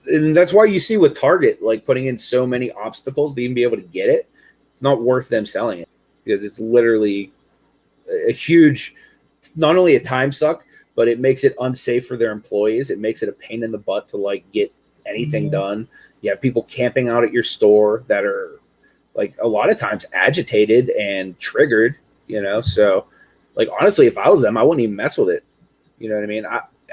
Speaker 2: and that's why you see with Target, like putting in so many obstacles to even be able to get it. It's not worth them selling it, because it's literally a huge, not only a time suck, but it makes it unsafe for their employees. It makes it a pain in the butt to like get anything done. You have people camping out at your store that are like a lot of times agitated and triggered, you know? So like, honestly, if I was them, I wouldn't even mess with it. You know what I mean?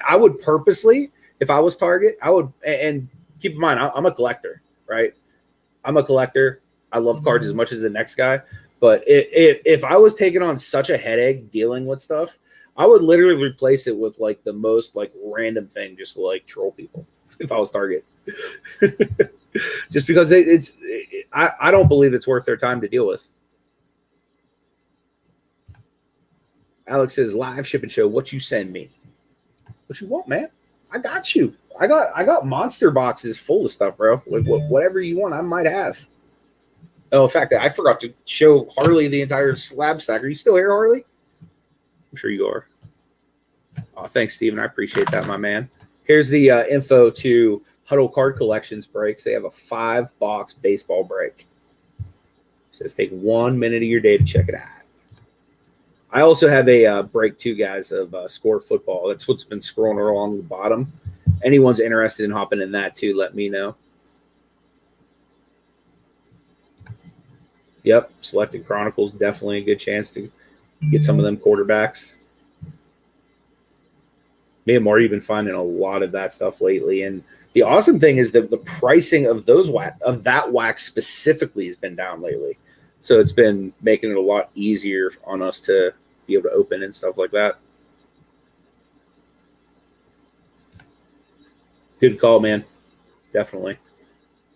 Speaker 2: I would purposely, if I was Target, I would, and keep in mind, I'm a collector, right? I'm a collector. I love cards as much as the next guy. But if I was taking on such a headache dealing with stuff, I would literally replace it with like the most like random thing, just to like troll people if I was Target. Just because I don't believe it's worth their time to deal with. Alex says, live shipping show, what you send me? What you want, man? I got you. I got monster boxes full of stuff, bro. Like whatever you want, I might have. Oh, in fact, I forgot to show Harley the entire slab stack. Are you still here, Harley? I'm sure you are. Oh, thanks, Steven. I appreciate that, my man. Here's the info to Huddle Card Collections breaks. They have a 5-box baseball break. It says take 1 minute of your day to check it out. I also have a break too, guys, of Score Football. That's what's been scrolling along the bottom. Anyone's interested in hopping in that too, let me know. Yep, Selected Chronicles, definitely a good chance to get some of them quarterbacks. Me and Marty have been finding a lot of that stuff lately. And the awesome thing is that the pricing of that wax specifically has been down lately. So it's been making it a lot easier on us to be able to open and stuff like that. Good call, man. Definitely.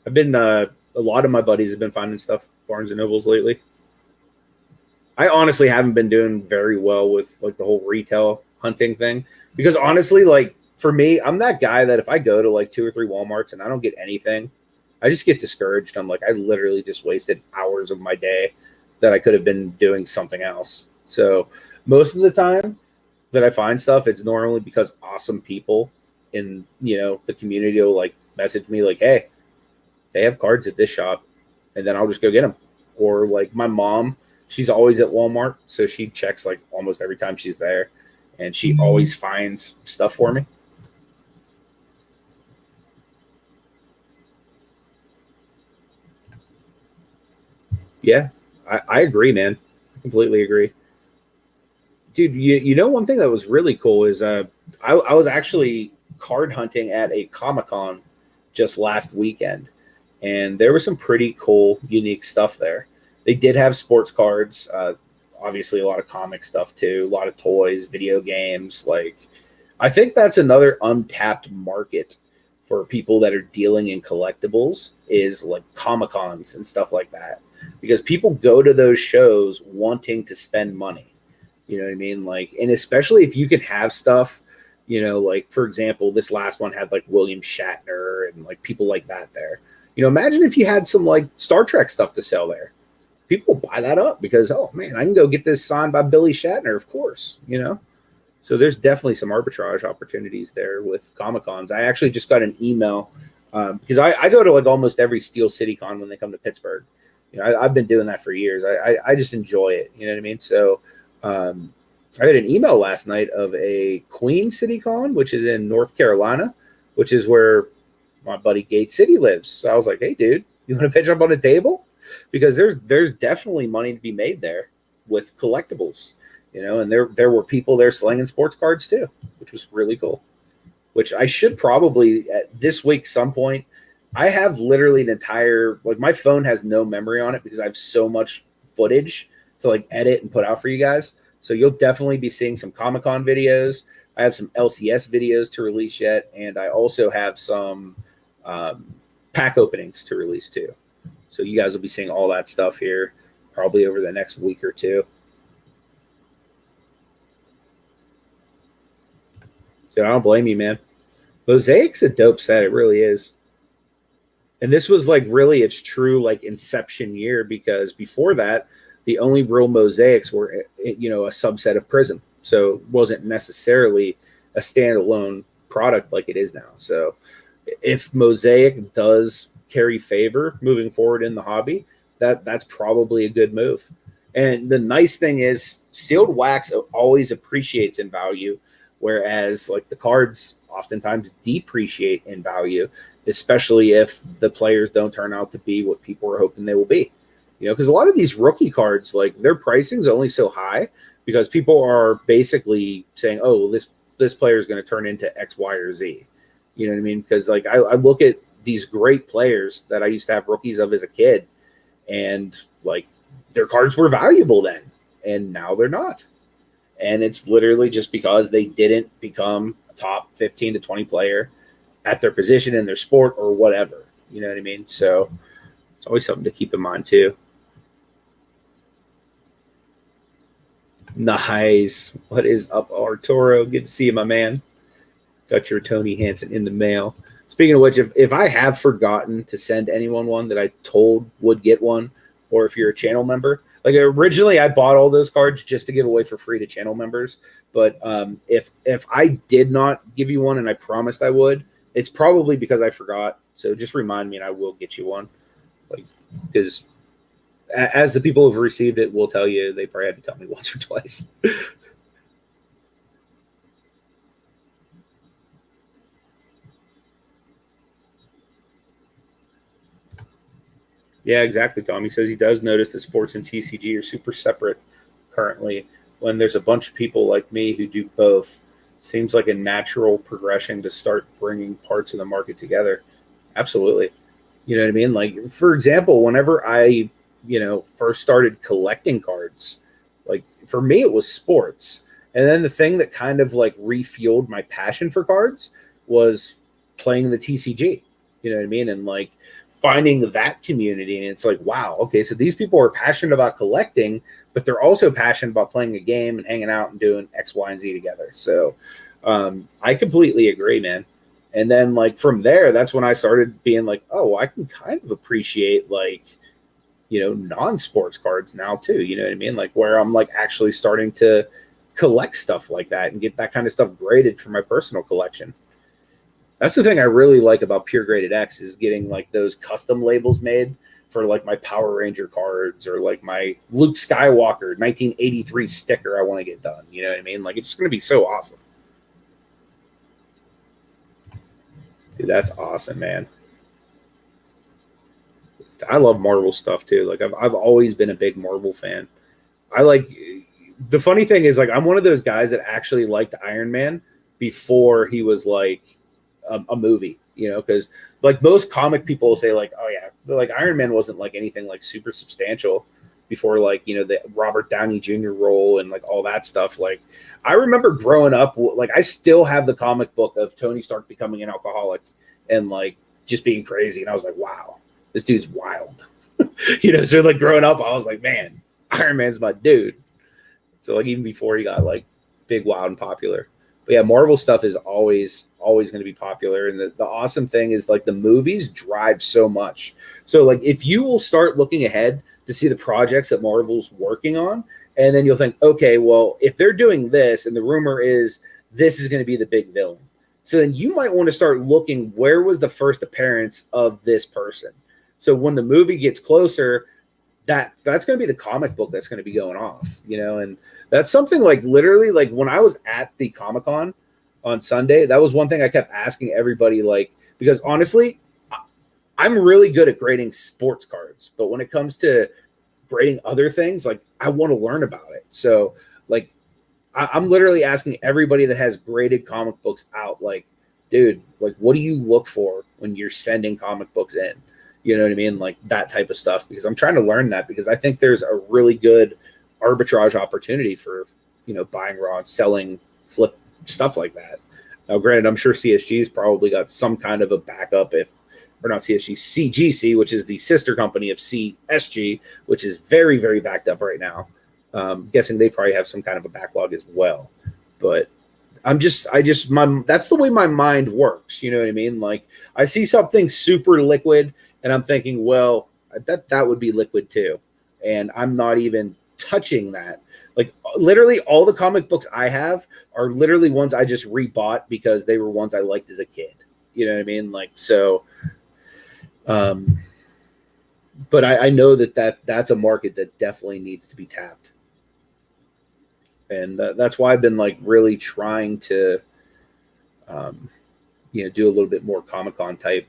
Speaker 2: I've been a lot of my buddies have been finding stuff Barnes and Nobles lately. I honestly haven't been doing very well with like the whole retail hunting thing, because honestly, like for me, I'm that guy that if I go to like 2 or 3 Walmarts and I don't get anything, I just get discouraged. I'm like, I literally just wasted hours of my day that I could have been doing something else. So most of the time that I find stuff, it's normally because awesome people in, you know, the community will like message me like, hey, they have cards at this shop, and then I'll just go get them. Or like my mom, she's always at Walmart, so she checks like almost every time she's there, and she always finds stuff for me. Yeah, I agree, man. I completely agree. Dude, you know, one thing that was really cool is I was actually card hunting at a Comic-Con just last weekend, and there was some pretty cool, unique stuff there. They did have sports cards, obviously a lot of comic stuff too, a lot of toys, video games. Like, I think that's another untapped market for people that are dealing in collectibles, is like Comic-Cons and stuff like that, because people go to those shows wanting to spend money. You know what I mean? Like, and especially if you can have stuff, you know, like for example, this last one had like William Shatner and like people like that there. You know, imagine if you had some like Star Trek stuff to sell there. People buy that up because, oh man, I can go get this signed by Billy Shatner, of course, you know? So there's definitely some arbitrage opportunities there with Comic-Cons. I actually just got an email because I go to like almost every Steel City Con when they come to Pittsburgh. You know, I've been doing that for years. I just enjoy it. You know what I mean? So I had an email last night of a Queen City Con, which is in North Carolina, which is where my buddy Gate City lives. So I was like, hey, dude, You want to pitch up on a table? Because there's definitely money to be made there with collectibles, and there were people there slinging sports cards too, which was really cool. Which I should probably at this week some point. I have literally an entire, like, my phone has no memory on it because I have so much footage to like edit and put out for you guys. So you'll definitely be seeing some Comic-Con videos. I have some LCS videos to release yet, and I also have some pack openings to release too. So you guys will be seeing all that stuff here probably over the next week or two. Dude, I don't blame you, man. Mosaic's a dope set. It really is. And this was like really its true like inception year, because before that, the only real mosaics were, a subset of Prism. So it wasn't necessarily a standalone product like it is now. So if Mosaic does carry favor moving forward in the hobby, that's probably a good move. And the nice thing is sealed wax always appreciates in value, whereas like the cards oftentimes depreciate in value, especially if the players don't turn out to be what people are hoping they will be. Because a lot of these rookie cards, like their pricing is only so high because people are basically saying, oh, well, this player is going to turn into X, Y, or Z. You know what I mean? Because like I look at these great players that I used to have rookies of as a kid, and like their cards were valuable then, and now they're not. And it's literally just because they didn't become a top 15 to 20 player at their position in their sport or whatever. You know what I mean? So it's always something to keep in mind too. Nice. What is up, Arturo? Good to see you, my man. Got your Tony Hansen in the mail. Speaking of which, if I have forgotten to send anyone one that I told would get one, or if you're a channel member, like originally I bought all those cards just to give away for free to channel members. But if I did not give you one and I promised I would, it's probably because I forgot. So just remind me and I will get you one. Like, because as the people who've received it will tell you, they probably had to tell me once or twice. Yeah, exactly, Tom. He says he does notice that sports and TCG are super separate currently, when there's a bunch of people like me who do both. Seems like a natural progression to start bringing parts of the market together. Absolutely. You know what I mean? Like, for example, whenever I, first started collecting cards, like for me, it was sports. And then the thing that kind of like refueled my passion for cards was playing the TCG. You know what I mean? And like finding that community. And it's like, wow, okay, so these people are passionate about collecting, but they're also passionate about playing a game and hanging out and doing X, Y, and Z together. So I completely agree, man. And then like from there, that's when I started being like, oh, I can kind of appreciate like, non-sports cards now too. You know what I mean? Like where I'm like actually starting to collect stuff like that and get that kind of stuff graded for my personal collection. That's the thing I really like about Pure Graded X, is getting like those custom labels made for like my Power Ranger cards or like my Luke Skywalker 1983 sticker I want to get done. You know what I mean? Like it's just going to be so awesome. Dude, that's awesome, man. I love Marvel stuff too. Like I've always been a big Marvel fan. I like, the funny thing is like I'm one of those guys that actually liked Iron Man before he was like a movie, because like most comic people will say like, oh yeah, like Iron Man wasn't like anything like super substantial before like, the Robert Downey Jr. role and like all that stuff. Like I remember growing up, like I still have the comic book of Tony Stark becoming an alcoholic and like just being crazy. And I was like, wow, this dude's wild. So like growing up, I was like, man, Iron Man's my dude. So like even before he got like big, wild, and popular. But yeah, Marvel stuff is always going to be popular. And the awesome thing is like the movies drive so much. So like if you will start looking ahead to see the projects that Marvel's working on, and then you'll think, okay, well, if they're doing this and the rumor is this is going to be the big villain. So then you might want to start looking, where was the first appearance of this person? So when the movie gets closer, that's going to be the comic book that's going to be going off, and that's something like literally like when I was at the Comic-Con on Sunday, that was one thing I kept asking everybody, like, because honestly, I'm really good at grading sports cards, but when it comes to grading other things, like I want to learn about it. So like I'm literally asking everybody that has graded comic books out, like, dude, like what do you look for when you're sending comic books in? You know what I mean? Like that type of stuff, because I'm trying to learn that, because I think there's a really good arbitrage opportunity for, buying raw and selling flip stuff like that. Now, granted, I'm sure CSG's probably got some kind of a backup, or not CSG, CGC, which is the sister company of CSG, which is very, very backed up right now. Guessing they probably have some kind of a backlog as well. But that's the way my mind works. You know what I mean? Like I see something super liquid and I'm thinking, well, I bet that would be liquid too. And I'm not even touching that. Like literally all the comic books I have are literally ones I just rebought because they were ones I liked as a kid. You know what I mean? Like, so, but I know that's a market that definitely needs to be tapped. And that's why I've been like really trying to, do a little bit more Comic-Con type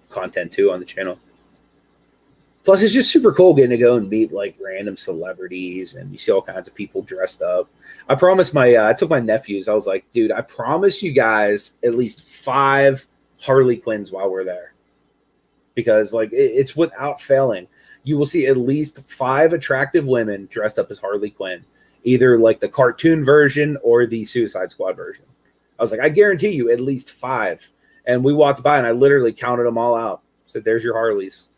Speaker 2: content too on the channel. Plus, it's just super cool getting to go and meet like random celebrities, and you see all kinds of people dressed up. I promised I took my nephews. I was like, dude, I promise you guys at least 5 Harley Quinns while we're there, because like it's without failing. You will see at least 5 attractive women dressed up as Harley Quinn, either like the cartoon version or the Suicide Squad version. I was like, I guarantee you at least 5. And we walked by and I literally counted them all out. Said, there's your Harleys.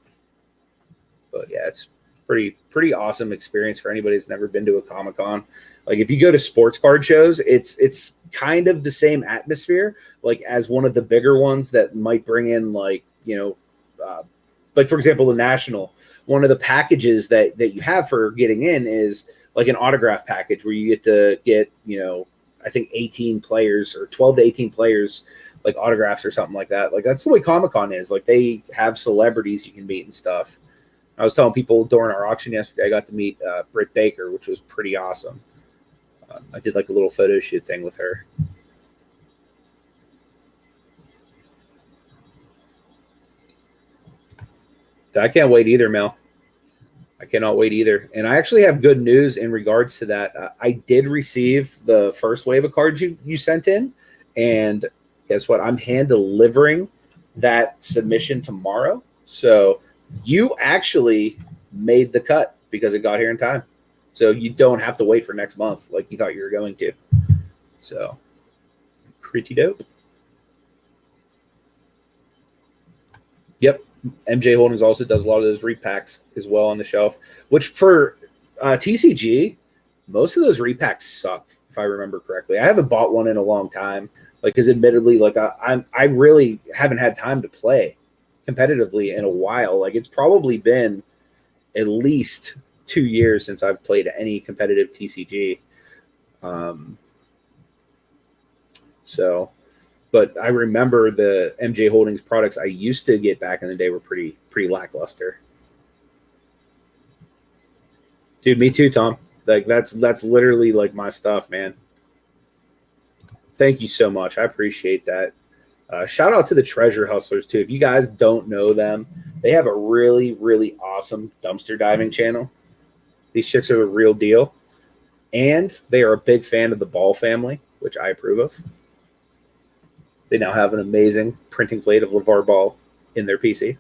Speaker 2: But yeah, it's pretty awesome experience for anybody that's never been to a Comic-Con. Like if you go to sports card shows, it's kind of the same atmosphere, like as one of the bigger ones that might bring in like, like for example, the National, one of the packages that you have for getting in is like an autograph package where you get to get, I think 18 players or 12 to 18 players, like autographs or something like that. Like that's the way Comic-Con is. Like they have celebrities you can meet and stuff. I was telling people during our auction yesterday, I got to meet Britt Baker, which was pretty awesome. I did like a little photo shoot thing with her. I can't wait either, Mel. I cannot wait either. And I actually have good news in regards to that. I did receive the first wave of cards you sent in. And guess what? I'm hand delivering that submission tomorrow. So you actually made the cut because it got here in time. So you don't have to wait for next month like you thought you were going to. So pretty dope. Yep. MJ Holdings also does a lot of those repacks as well on the shelf, which for TCG, most of those repacks suck, if I remember correctly. I haven't bought one in a long time, like, because admittedly, like I really haven't had time to play competitively in a while. Like it's probably been at least 2 years since I've played any competitive TCG. But I remember the MJ Holdings products I used to get back in the day were pretty lackluster. Dude, me too, Tom. Like that's literally like my stuff, man. Thank you so much. I appreciate that. Shout out to the Treasure Hustlers too. If you guys don't know them, they have a really, really awesome dumpster diving channel. These chicks are the real deal. And they are a big fan of the Ball family, which I approve of. They now have an amazing printing plate of LeVar Ball in their PC.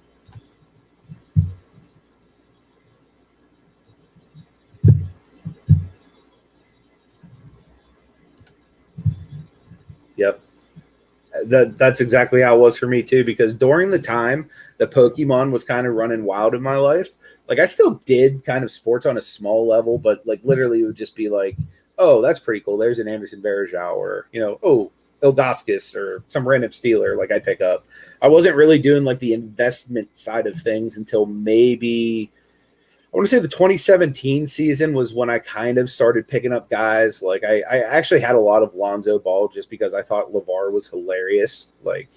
Speaker 2: Yep. That's exactly how it was for me too, because during the time that Pokemon was kind of running wild in my life, like I still did kind of sports on a small level, but like literally it would just be like, oh, that's pretty cool. There's an Anderson Varejao, or, oh, Ilgaskis or some random Steeler like I pick up. I wasn't really doing like the investment side of things until maybe I want to say the 2017 season was when I kind of started picking up guys. Like I actually had a lot of Lonzo Ball just because I thought LeVar was hilarious. Like,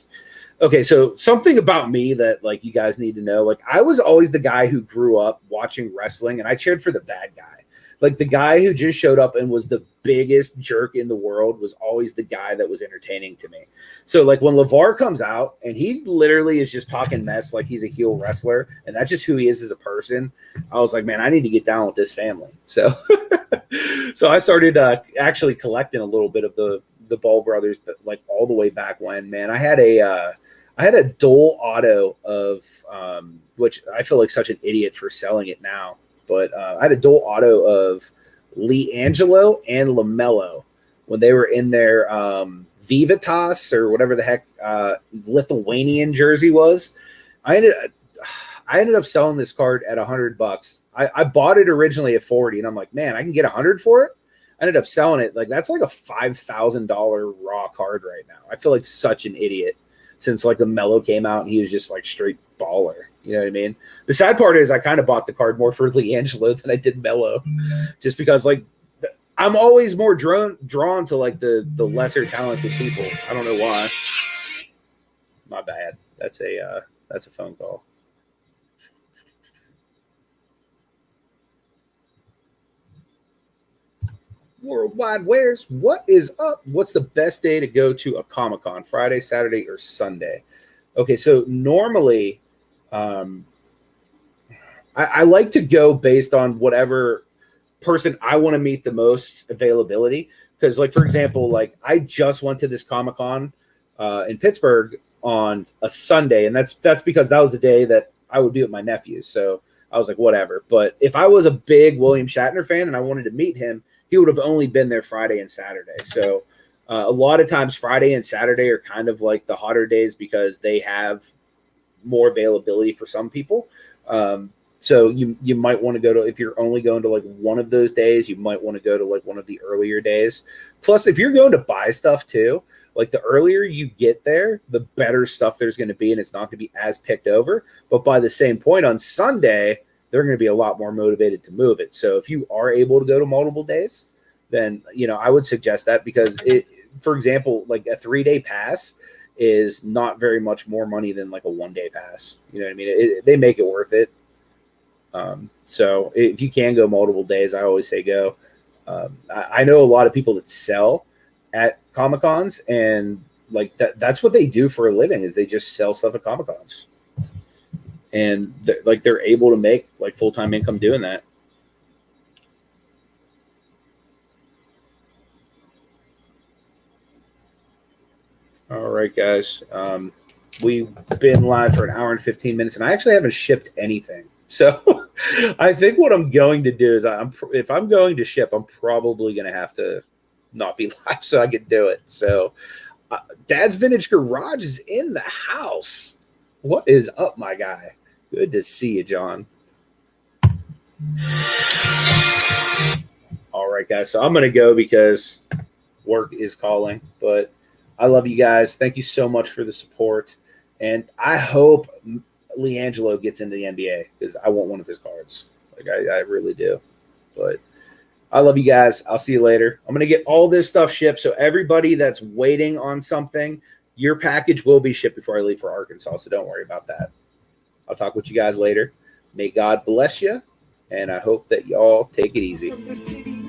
Speaker 2: okay, so something about me that like you guys need to know, like I was always the guy who grew up watching wrestling and I cheered for the bad guy. Like the guy who just showed up and was the biggest jerk in the world was always the guy that was entertaining to me. So like when LeVar comes out and he literally is just talking mess like he's a heel wrestler and that's just who he is as a person, I was like, man, I need to get down with this family. So so I started actually collecting a little bit of the Ball brothers, but like all the way back when, man. I had a dual auto of which I feel like such an idiot for selling it now. But I had a dual auto of Leangelo and LaMelo when they were in their Vivitas or whatever the heck Lithuanian jersey was. I ended up selling this card at $100. I bought it originally at 40, and I'm like, man, I can get 100 for it. I ended up selling it like that's like a $5,000 raw card right now. I feel like such an idiot since like the Melo came out and he was just like straight baller. You know what I mean? The sad part is I kind of bought the card more for Leangelo than I did Melo, just because like I'm always more drawn to like the lesser talented people. I don't know why. My bad. That's a phone call. Worldwide Wares, what is up? What's the best day to go to a Comic-Con? Friday, Saturday, or Sunday? Okay, so normally I like to go based on whatever person I want to meet the most availability. Because, like, for example, like I just went to this Comic-Con in Pittsburgh on a Sunday, and that's because that was the day that I would be with my nephews. So I was like, whatever. But if I was a big William Shatner fan and I wanted to meet him, he would have only been there Friday and Saturday. So a lot of times Friday and Saturday are kind of like the hotter days because they have more availability for some people. So you might want to go to, if you're only going to like one of those days, you might want to go to like one of the earlier days. Plus, if you're going to buy stuff too, like the earlier you get there, the better stuff there's going to be, and it's not going to be as picked over. But by the same point, on Sunday, they're going to be a lot more motivated to move it. So if you are able to go to multiple days, then, I would suggest that because for example, like a 3-day pass is not very much more money than like a 1-day pass. You know what I mean? They make it worth it. So if you can go multiple days, I always say go. I know a lot of people that sell at Comic-Cons, and like that's what they do for a living is they just sell stuff at Comic-Cons. And they're able to make like full-time income doing that. All right, guys. We've been live for an hour and 15 minutes, and I actually haven't shipped anything. So I think what I'm going to do is if I'm going to ship, I'm probably going to have to not be live so I can do it. So Dad's Vintage Garage is in the house. What is up, my guy? Good to see you, John. All right, guys. So I'm going to go because work is calling, but I love you guys. Thank you so much for the support. And I hope Leangelo gets into the NBA because I want one of his cards. Like I really do. But I love you guys. I'll see you later. I'm going to get all this stuff shipped. So everybody that's waiting on something, your package will be shipped before I leave for Arkansas. So don't worry about that. I'll talk with you guys later. May God bless you. And I hope that y'all take it easy.